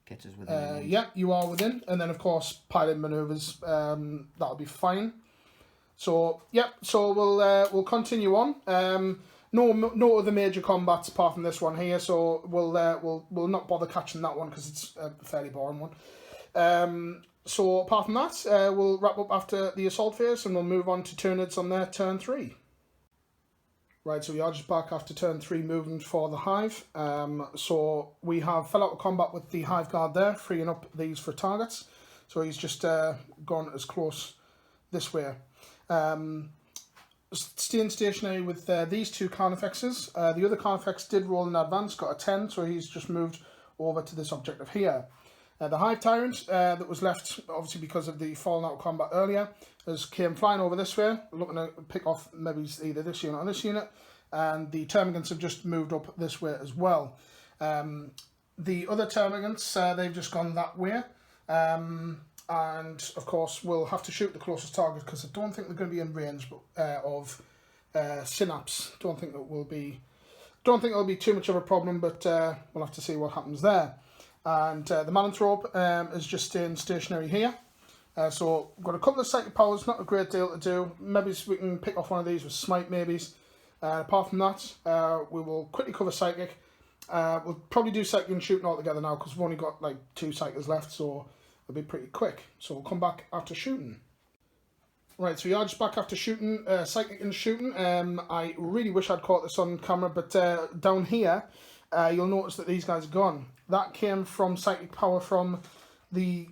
S2: Gets us within.
S1: Yeah, you are within. And then, of course, pilot maneuvers. That'll be fine. So, yeah, so we'll continue on. No other major combats apart from this one here, so we'll not bother catching that one because it's a fairly boring one. So apart from that, we'll wrap up after the assault phase and we'll move on to Tyranids on their turn 3. Right, so we are just back after turn 3 moving for the Hive. So we have fell out of combat with the Hive Guard there, freeing up these for targets. So he's just gone as close this way. Staying stationary with these 2 Carnifexes. The other Carnifex did roll in advance, got a 10, so he's just moved over to this objective here. The Hive Tyrant that was left, obviously because of the falling out of combat earlier, came flying over this way, looking to pick off maybe either this unit or this unit, and the Termagants have just moved up this way as well. The other Termagants, they've just gone that way, and of course we'll have to shoot the closest target because I don't think they're going to be in range of Synapse. Don't think it'll be too much of a problem, but we'll have to see what happens there. And the Malanthrope is just staying stationary here. So we've got a couple of psychic powers, not a great deal to do. Maybe we can pick off one of these with smite maybes. Apart from that, we will quickly cover psychic. We'll probably do psychic and shooting all together now because we've only got like 2 psychics left, so it'll be pretty quick. So we'll come back after shooting. Right, so we are just back after shooting, psychic and shooting. I really wish I'd caught this on camera, but down here, you'll notice that these guys are gone. That came from psychic power from the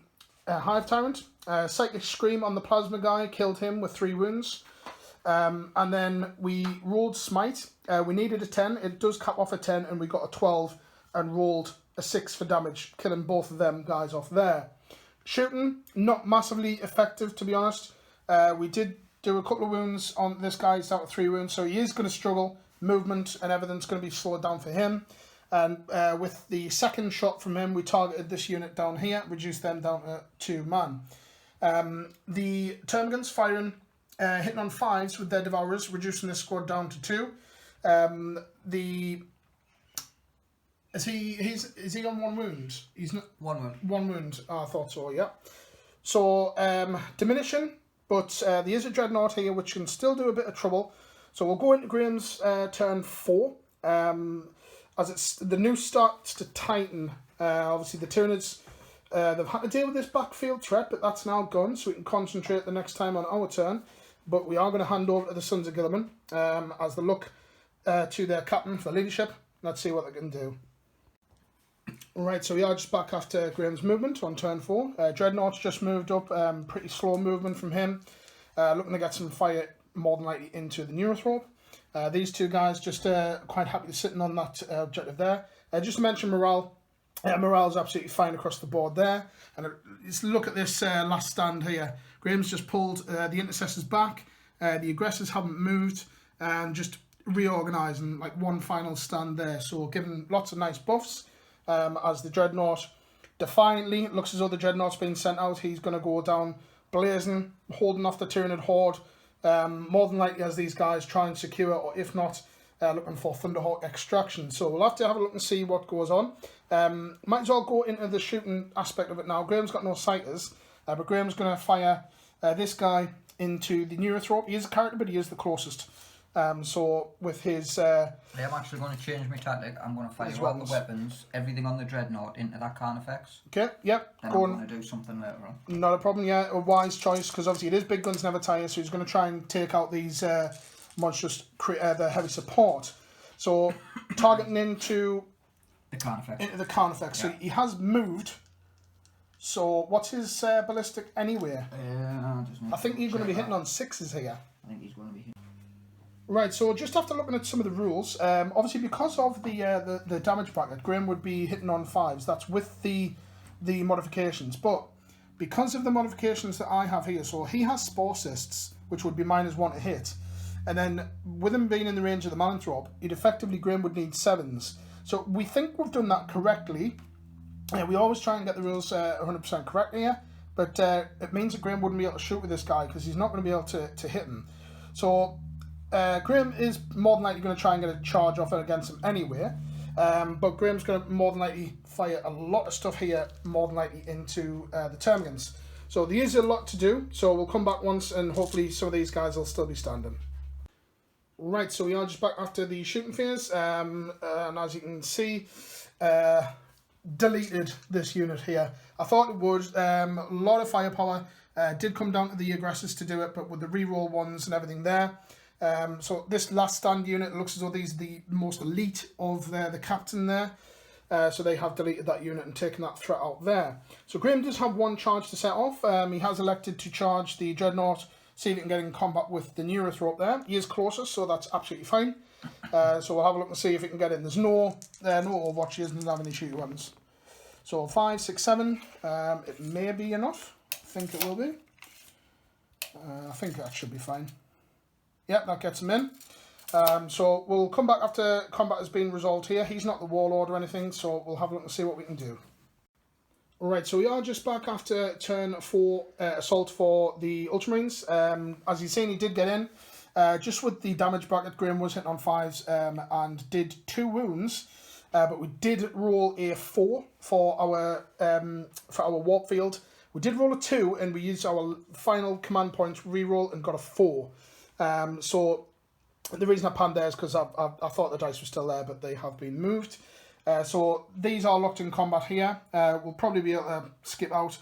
S1: Hive Tyrant. Psychic Scream on the Plasma Guy killed him with 3 wounds. And then we rolled Smite. We needed a 10. It does cap off a 10 and we got a 12 and rolled a 6 for damage, killing both of them guys off there. Shooting, not massively effective to be honest. We did do a couple of wounds on this guy. He's down to 3 wounds, so he is going to struggle. Movement and everything's going to be slowed down for him. And with the second shot from him, we targeted this unit down here, reduced them down to 2 man. The Termagants firing, hitting on 5s with their Devourers, reducing this squad down to 2. Is he on 1 wound? He's not
S2: 1 wound.
S1: 1 wound. Oh, I thought so. Yeah. So diminishing, but there is a Dreadnought here which can still do a bit of trouble. So we'll go into Graham's turn 4. As it's the news starts to tighten. Obviously the Tyranids, they've had to deal with this backfield threat, but that's now gone, so we can concentrate the next time on our turn. But we are going to hand over to the Sons of Guilliman as they look to their captain for leadership. Let's see what they can do. Right, so we are just back after Graham's movement on turn 4. Dreadnought's just moved up, pretty slow movement from him. Looking to get some fire more than likely into the Neurothrope. These 2 guys just quite happy sitting on that objective there. Just to mention morale. Morale's absolutely fine across the board there. And just look at this last stand here. Graham's just pulled the intercessors back. The aggressors haven't moved. And just reorganising like one final stand there. So giving lots of nice buffs. As the Dreadnought defiantly looks as though the Dreadnought's been sent out. He's going to go down blazing, holding off the Tyranid horde. More than likely as these guys try and secure, or if not, looking for Thunderhawk extraction. So we'll have to have a look and see what goes on. Might as well go into the shooting aspect of it now. Graham's got no sighters, but Graham's going to fire this guy into the Neurothrope. He is a character, but he is the closest. So with his...
S2: I'm actually going to change my tactic. I'm going to fire all the weapons, everything on the Dreadnought into that Carnifex.
S1: Okay, yep.
S2: Then I'm going to do something later on.
S1: Not a problem, yeah. A wise choice, because obviously it is big guns never tire, so he's going to try and take out these monstrous, the heavy support. So targeting into
S2: the Carnifex.
S1: Yeah. So he has moved. So what's his ballistic anyway? I think he's going to be hitting on 6s here.
S2: I think he's going to be hitting.
S1: Right, so just after looking at some of the rules, obviously because of the damage bracket, Graham would be hitting on 5s. That's with the modifications. But because of the modifications that I have here, so he has Spore Cysts, which would be -1 to hit. And then with him being in the range of the Malanthrope, Graham would need 7s. So we think we've done that correctly. We always try and get the rules 100% correct here. But it means that Graham wouldn't be able to shoot with this guy because he's not going to be able to hit him. So... Graham is more than likely going to try and get a charge off against him anyway, but Graham's going to more than likely fire a lot of stuff here, more than likely into the Termagants. So there is a lot to do, so we'll come back once and hopefully some of these guys will still be standing. Right, so we are just back after the shooting phase, and as you can see, deleted this unit here. I thought it would, a lot of firepower, did come down to the aggressors to do it, but with the reroll ones and everything there. So this last stand unit looks as though these are the most elite of the captain there. So they have deleted that unit and taken that threat out there. So Graham does have one charge to set off. He has elected to charge the Dreadnought, see if he can get in combat with the Neurothrope there. He is closest, so that's absolutely fine. So we'll have a look and see if he can get in. There's no Overwatch, he doesn't have any shooting weapons. So 5, 6, 7, it may be enough. I think it will be. I think that should be fine. Yep, that gets him in. So we'll come back after combat has been resolved here. He's not the warlord or anything, so we'll have a look and see what we can do. Alright, so we are just back after turn 4 assault for the Ultramarines. As you've seen, he did get in. Just with the damage bracket, Graham was hitting on 5s and did 2 wounds. But we did roll a 4 for our warp field. We did roll a 2 and we used our final command point reroll and got a 4. So the reason I panned there is because I thought the dice were still there, but they have been moved. So these are locked in combat here. We'll probably be able to skip out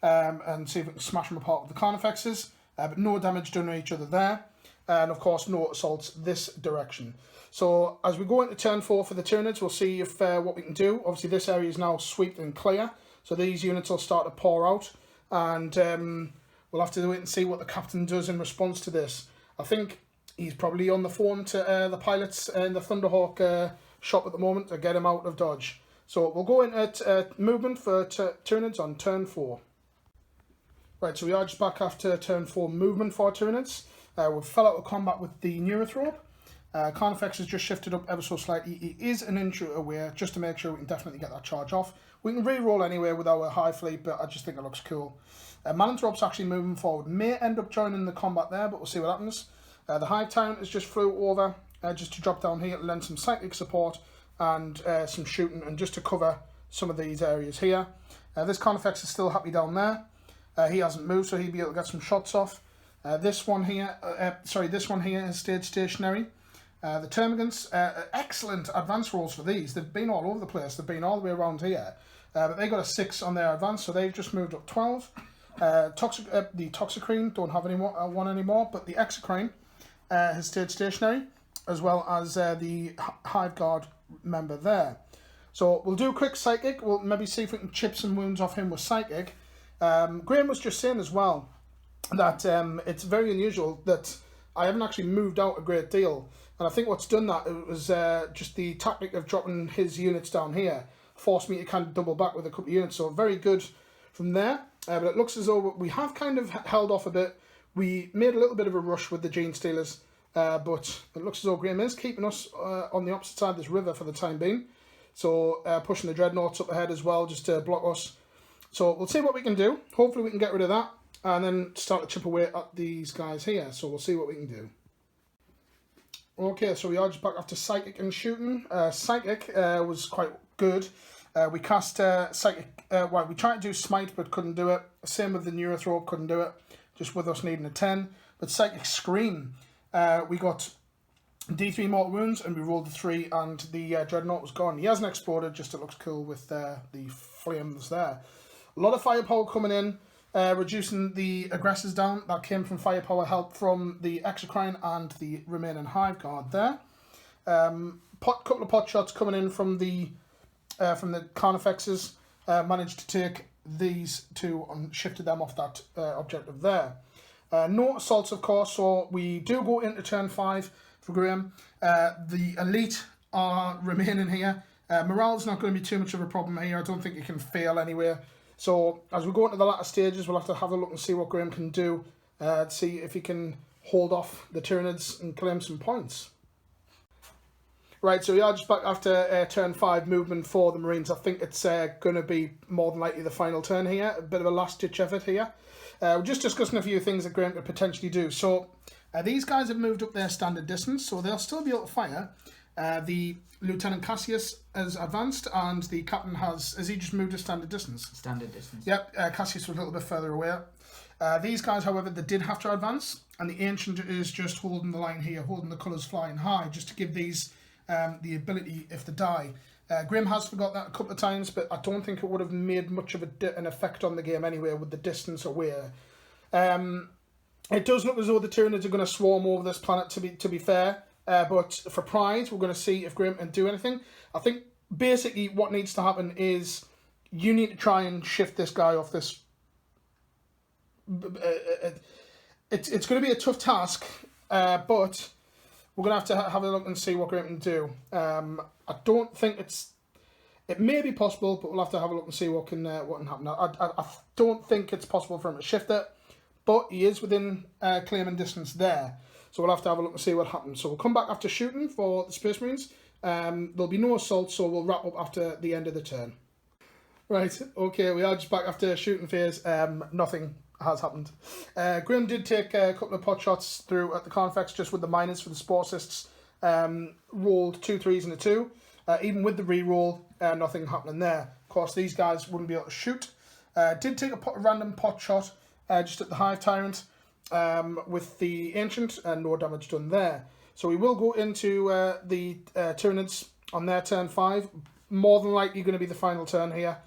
S1: and see if we can smash them apart with the Carnifexes, but no damage done to each other there. And of course, no assaults this direction. So as we go into turn 4 for the Tyranids, we'll see if what we can do. Obviously, this area is now swept and clear, so these units will start to pour out, and we'll have to wait and see what the captain does in response to this. I think he's probably on the phone to the pilots in the Thunderhawk shop at the moment to get him out of dodge. So we'll go in at movement for Tyranids on turn 4. Right, so we are just back after turn 4 movement for Tyranids. We fell out of combat with the Neurothrope. Carnifex has just shifted up ever so slightly. He is an inch away, just to make sure we can definitely get that charge off. We can re-roll anyway with our high fleet, but I just think it looks cool. Malanthrope's actually moving forward. May end up joining the combat there, but we'll see what happens. The Hive Town has just flew over, just to drop down here to lend some psychic support and some shooting, and just to cover some of these areas here. This Carnifex is still happy down there. He hasn't moved, so he'll be able to get some shots off. This one here has stayed stationary. The Termagants, excellent advance rolls for these. They've been all over the place. They've been all the way around here. But they got a 6 on their advance, so they've just moved up 12. The Toxicrine don't have one anymore, but the Exocrine has stayed stationary, as well as the Hive Guard member there. So we'll do a quick Psychic. We'll maybe see if we can chip some wounds off him with Psychic. Graham was just saying as well that it's very unusual that I haven't actually moved out a great deal. And I think what's done that, it was just the tactic of dropping his units down here forced me to kind of double back with a couple of units. So very good from there. But it looks as though we have kind of held off a bit. We made a little bit of a rush with the Gene Stealers, but it looks as though Graham is keeping us on the opposite side of this river for the time being. So pushing the Dreadnoughts up ahead as well, just to block us. So we'll see what we can do. Hopefully we can get rid of that and then start to chip away at these guys here. So we'll see what we can do. Okay, so we are just back after Psychic and shooting. Psychic was quite good. We cast Psychic, well, we tried to do Smite but couldn't do it. Same with the Neurothrope, couldn't do it, just with us needing a 10. But Psychic Scream, we got D3 mortal wounds and we rolled the 3 and the Dreadnought was gone. He hasn't exploded, just it looks cool with the flames there. A lot of firepower coming in. Reducing the aggressors down. That came from firepower help from the Exocrine and the remaining Hive Guard there. Couple of pot shots coming in from the Carnifexes. Managed to take these two and shifted them off that objective there. No assaults, of course, so we do go into turn 5 for Graham. The elite are remaining here. Morale's not going to be too much of a problem here. I don't think you can fail anywhere. So as we go into the latter stages, we'll have to have a look and see what Graham can do. See if he can hold off the Tyranids and claim some points. Right, so we are just back after turn 5 movement for the Marines. I think it's going to be more than likely the final turn here. A bit of a last-ditch effort here. We're just discussing a few things that Graham could potentially do. So these guys have moved up their standard distance, so they'll still be able to fire. The Lieutenant Cassius has advanced, and the captain has he just moved to standard distance? Standard distance. Yep, Cassius was a little bit further away. These guys, however, they did have to advance, and the Ancient is just holding the line here, holding the colours flying high, just to give these the ability if they die. Grim has forgot that a couple of times, but I don't think it would have made much of an effect on the game anyway with the distance away. It does look as though the Tyranids are going to swarm over this planet, to be fair. But for Pride, we're going to see if Grim can do anything. I think basically what needs to happen is you need to try and shift this guy off this. It's going to be a tough task, but we're going to have a look and see what Grim can do. I don't think it may be possible, but we'll have to have a look and see what can happen. I don't think it's possible for him to shift it, but he is within claiming distance there. So we'll have to have a look and see what happens. So we'll come back after shooting for the Space Marines. There'll be no assault, so we'll wrap up after the end of the turn. Right, okay, we are just back after shooting phase. Nothing has happened. Grim did take a couple of pot shots through at the Carnifex just with the minors for the Spore Assists. Rolled 2 3s and a 2. Even with the re-roll, nothing happening there. Of course, these guys wouldn't be able to shoot. Did take a random pot shot just at the Hive Tyrant. With the Ancient and no damage done there. So we will go into the Tyranids on their turn 5. More than likely going to be the final turn here.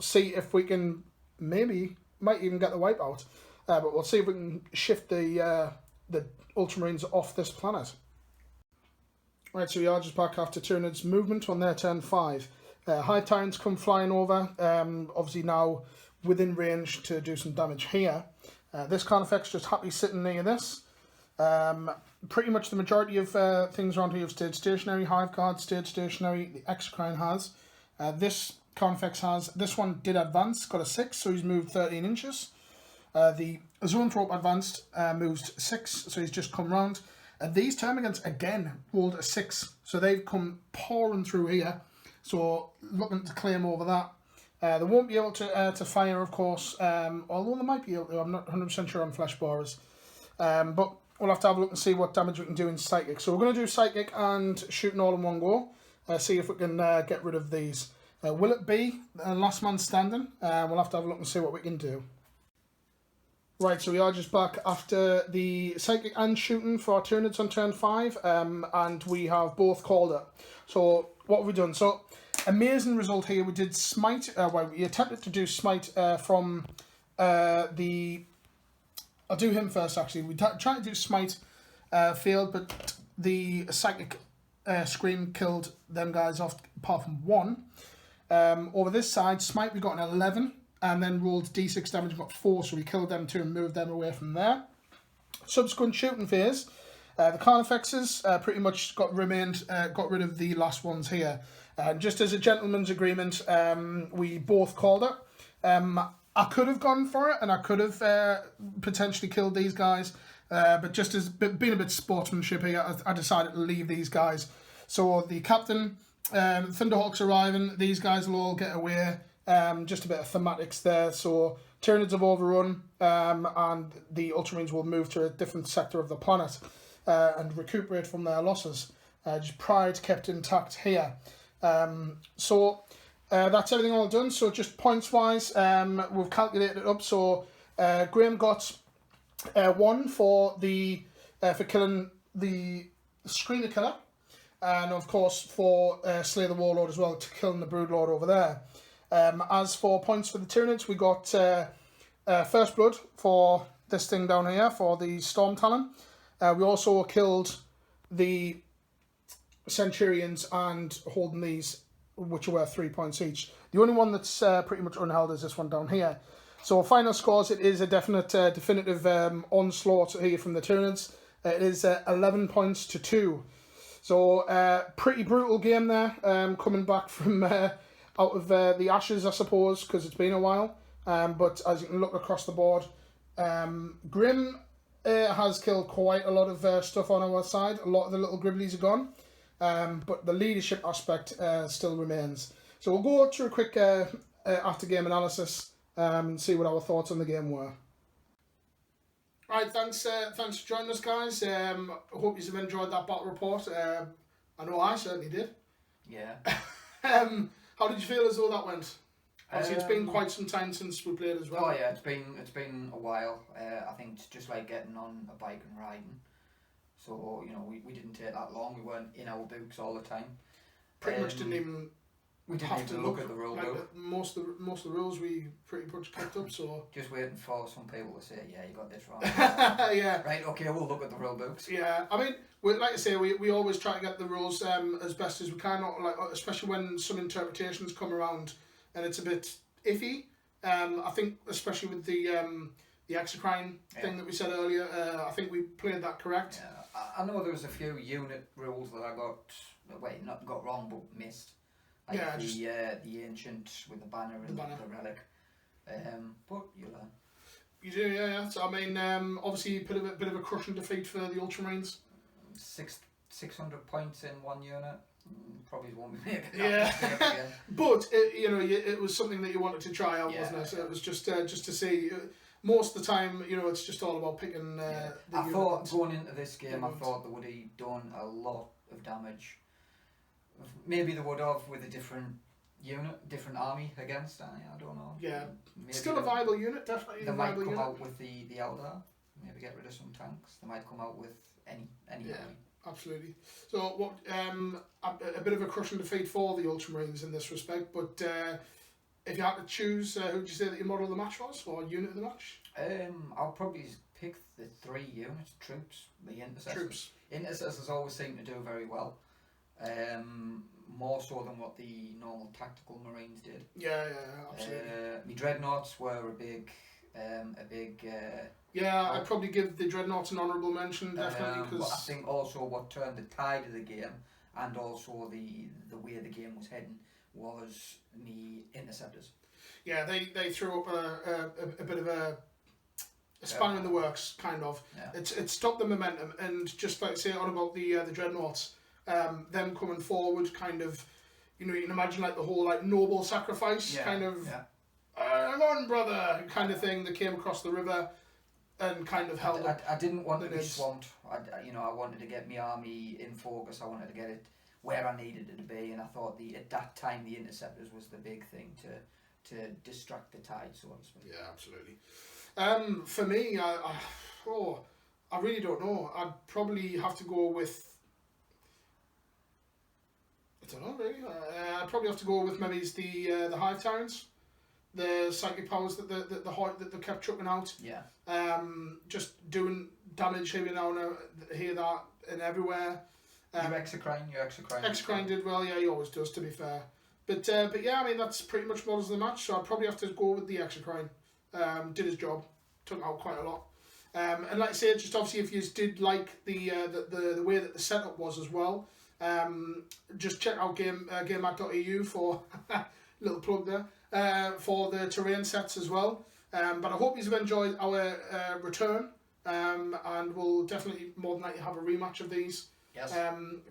S1: See if we can might even get the wipeout. But we'll see if we can shift the Ultramarines off this planet. Right, so we are just back after Tyranids movement on their turn 5. Hive Tyrants come flying over. Obviously now within range to do some damage here. This Carnifex just happily sitting near this. Pretty much the majority of things around here have stayed stationary. Hive Guard stayed stationary. The Exocrine has. This Carnifex has. This one did advance, got a 6, so he's moved 13 inches. The Zoanthrope advanced, moves 6, so he's just come round. And these Termagants, again, rolled a 6, so they've come pouring through here. So looking to claim over that. They won't be able to fire, of course, although they might be able to. I'm not 100% sure on flesh borers. But we'll have to have a look and see what damage we can do in Psychic. So we're going to do Psychic and shooting all in one go. See if we can get rid of these. Will it be last man standing? We'll have to have a look and see what we can do. Right, so we are just back after the Psychic and shooting for our Tyranids on turn 5. And we have both called it. So what have we done? So amazing result here. We did Smite. Well, we attempted to do Smite from the. I'll do him first. Actually, we tried to do Smite, failed, but the Psychic Scream killed them guys off, apart from one. Over this side, Smite we got an 11, and then rolled D6 damage and got 4, so we killed them 2 and moved them away from there. Subsequent shooting phase, the Carnifexes pretty much got rid of the last ones here. Just as a gentleman's agreement, we both called it. I could have gone for it, and I could have potentially killed these guys, but just as being a bit sportsmanship here, I decided to leave these guys. So the captain, Thunderhawks arriving, these guys will all get away. Just a bit of thematics there. So Tyranids have overrun, and the Ultramarines will move to a different sector of the planet. and recuperate from their losses. Just pride kept intact here. So that's everything all done. So just points wise, we've calculated it up. So Graham got 1 for killing the Screener Killer, and of course for Slay the Warlord as well, to killing the Broodlord over there. As for points for the Tyranids, we got First Blood for this thing down here, for the Storm Talon. We also killed the Centurions and holding these, which are worth 3 points each. The only one that's pretty much unheld is this one down here. So final scores, it is a definitive onslaught here from the Tyranids. It is 11 points to 2. So pretty brutal game there, coming back from out of the ashes, I suppose, because it's been a while. But as you can look across the board, Grim has killed quite a lot of stuff on our side. A lot of the little gribblies are gone. But the leadership aspect still remains. So we'll go through a quick after-game analysis and see what our thoughts on the game were. Right, thanks for joining us, guys. I hope you've enjoyed that battle report. I know I certainly did.
S2: Yeah.
S1: How did you feel as though that went? Obviously, it's been quite some time since we played as well.
S2: Oh yeah, it's been a while. I think it's just like getting on a bike and riding. So, you know, we didn't take that long. We weren't in our books all the time.
S1: Pretty much didn't even
S2: have to look at the rule book.
S1: Most of the rules we pretty much kept up, so...
S2: Just waiting for some people to say, yeah, you got this wrong.
S1: Yeah.
S2: Right, okay, we'll look at the rule books.
S1: Yeah, I mean, like I say, we always try to get the rules as best as we can, like, especially when some interpretations come around and it's a bit iffy. I think, especially with the exocrine thing that we said earlier, I think we played that correct.
S2: Yeah. I know there was a few unit rules that I not got wrong, but missed. Like the ancient with the banner and the relic. But you learn.
S1: You do, yeah. So I mean, obviously you put a bit of a crushing defeat for the Ultramarines.
S2: 600 points in one unit. Probably won't be making that
S1: mistake again. But it was something that you wanted to try out, wasn't it? So it was just to see. Most of the time, it's just all about picking.
S2: I thought going into this game, I thought they would have done a lot of damage. Maybe they would have with a different unit, different army against. I don't know.
S1: Yeah,
S2: maybe
S1: still a viable unit, definitely.
S2: They might come out with the Eldar. Maybe get rid of some tanks. They might come out with any army.
S1: Absolutely. So what? A bit of a crushing defeat for the Ultramarines in this respect, but. If you had to choose, who would you say that your model of the match was, or unit of the match?
S2: I'll probably pick the 3 units, troops, the intercessors.
S1: Troops.
S2: Intercessors always seem to do very well, more so than what the normal tactical Marines did.
S1: Yeah, absolutely.
S2: My Dreadnoughts were a big.
S1: Yeah, I'd probably give the Dreadnoughts an honourable mention, definitely.
S2: But I think also what turned the tide of the game, and also the way the game was heading, was me interceptors. Yeah, they threw up a bit of a spanner in the works, kind of. Yeah. It stopped the momentum, and just like say on about the Dreadnoughts, them coming forward, kind of, you can imagine like the whole like noble sacrifice kind of, hang on brother, kind of thing that came across the river, and kind of held. I didn't want to be swamped. I wanted to get my army in focus. I wanted to get it where I needed it to be, and I thought at that time the interceptors was the big thing to distract the tide, so to speak. Yeah,
S1: absolutely. For me, I really don't know. I'd probably have to go with. I don't know really. I'd probably have to go with maybe the Hive Tyrants, the psychic powers that they kept chucking out.
S2: Yeah.
S1: Just doing damage here and now, here, that, and everywhere.
S2: Your exocrine.
S1: Exocrine did well, yeah, he always does, to be fair. But yeah, I mean, that's pretty much models of the match, so I'd probably have to go with the exocrine. Did his job, took out quite a lot. And like I say, just obviously if you did like the way that the setup was as well, just check out gamemat.eu for little plug there, for the terrain sets as well. But I hope you've enjoyed our return, and we'll definitely more than likely have a rematch of these.
S2: Yes.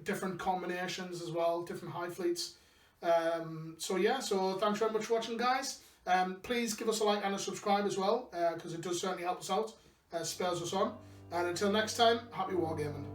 S1: Different combinations as well, different high fleets. So thanks very much for watching, guys. Please give us a like and a subscribe as well, because it does certainly help us out, spurs us on. And until next time, happy wargaming.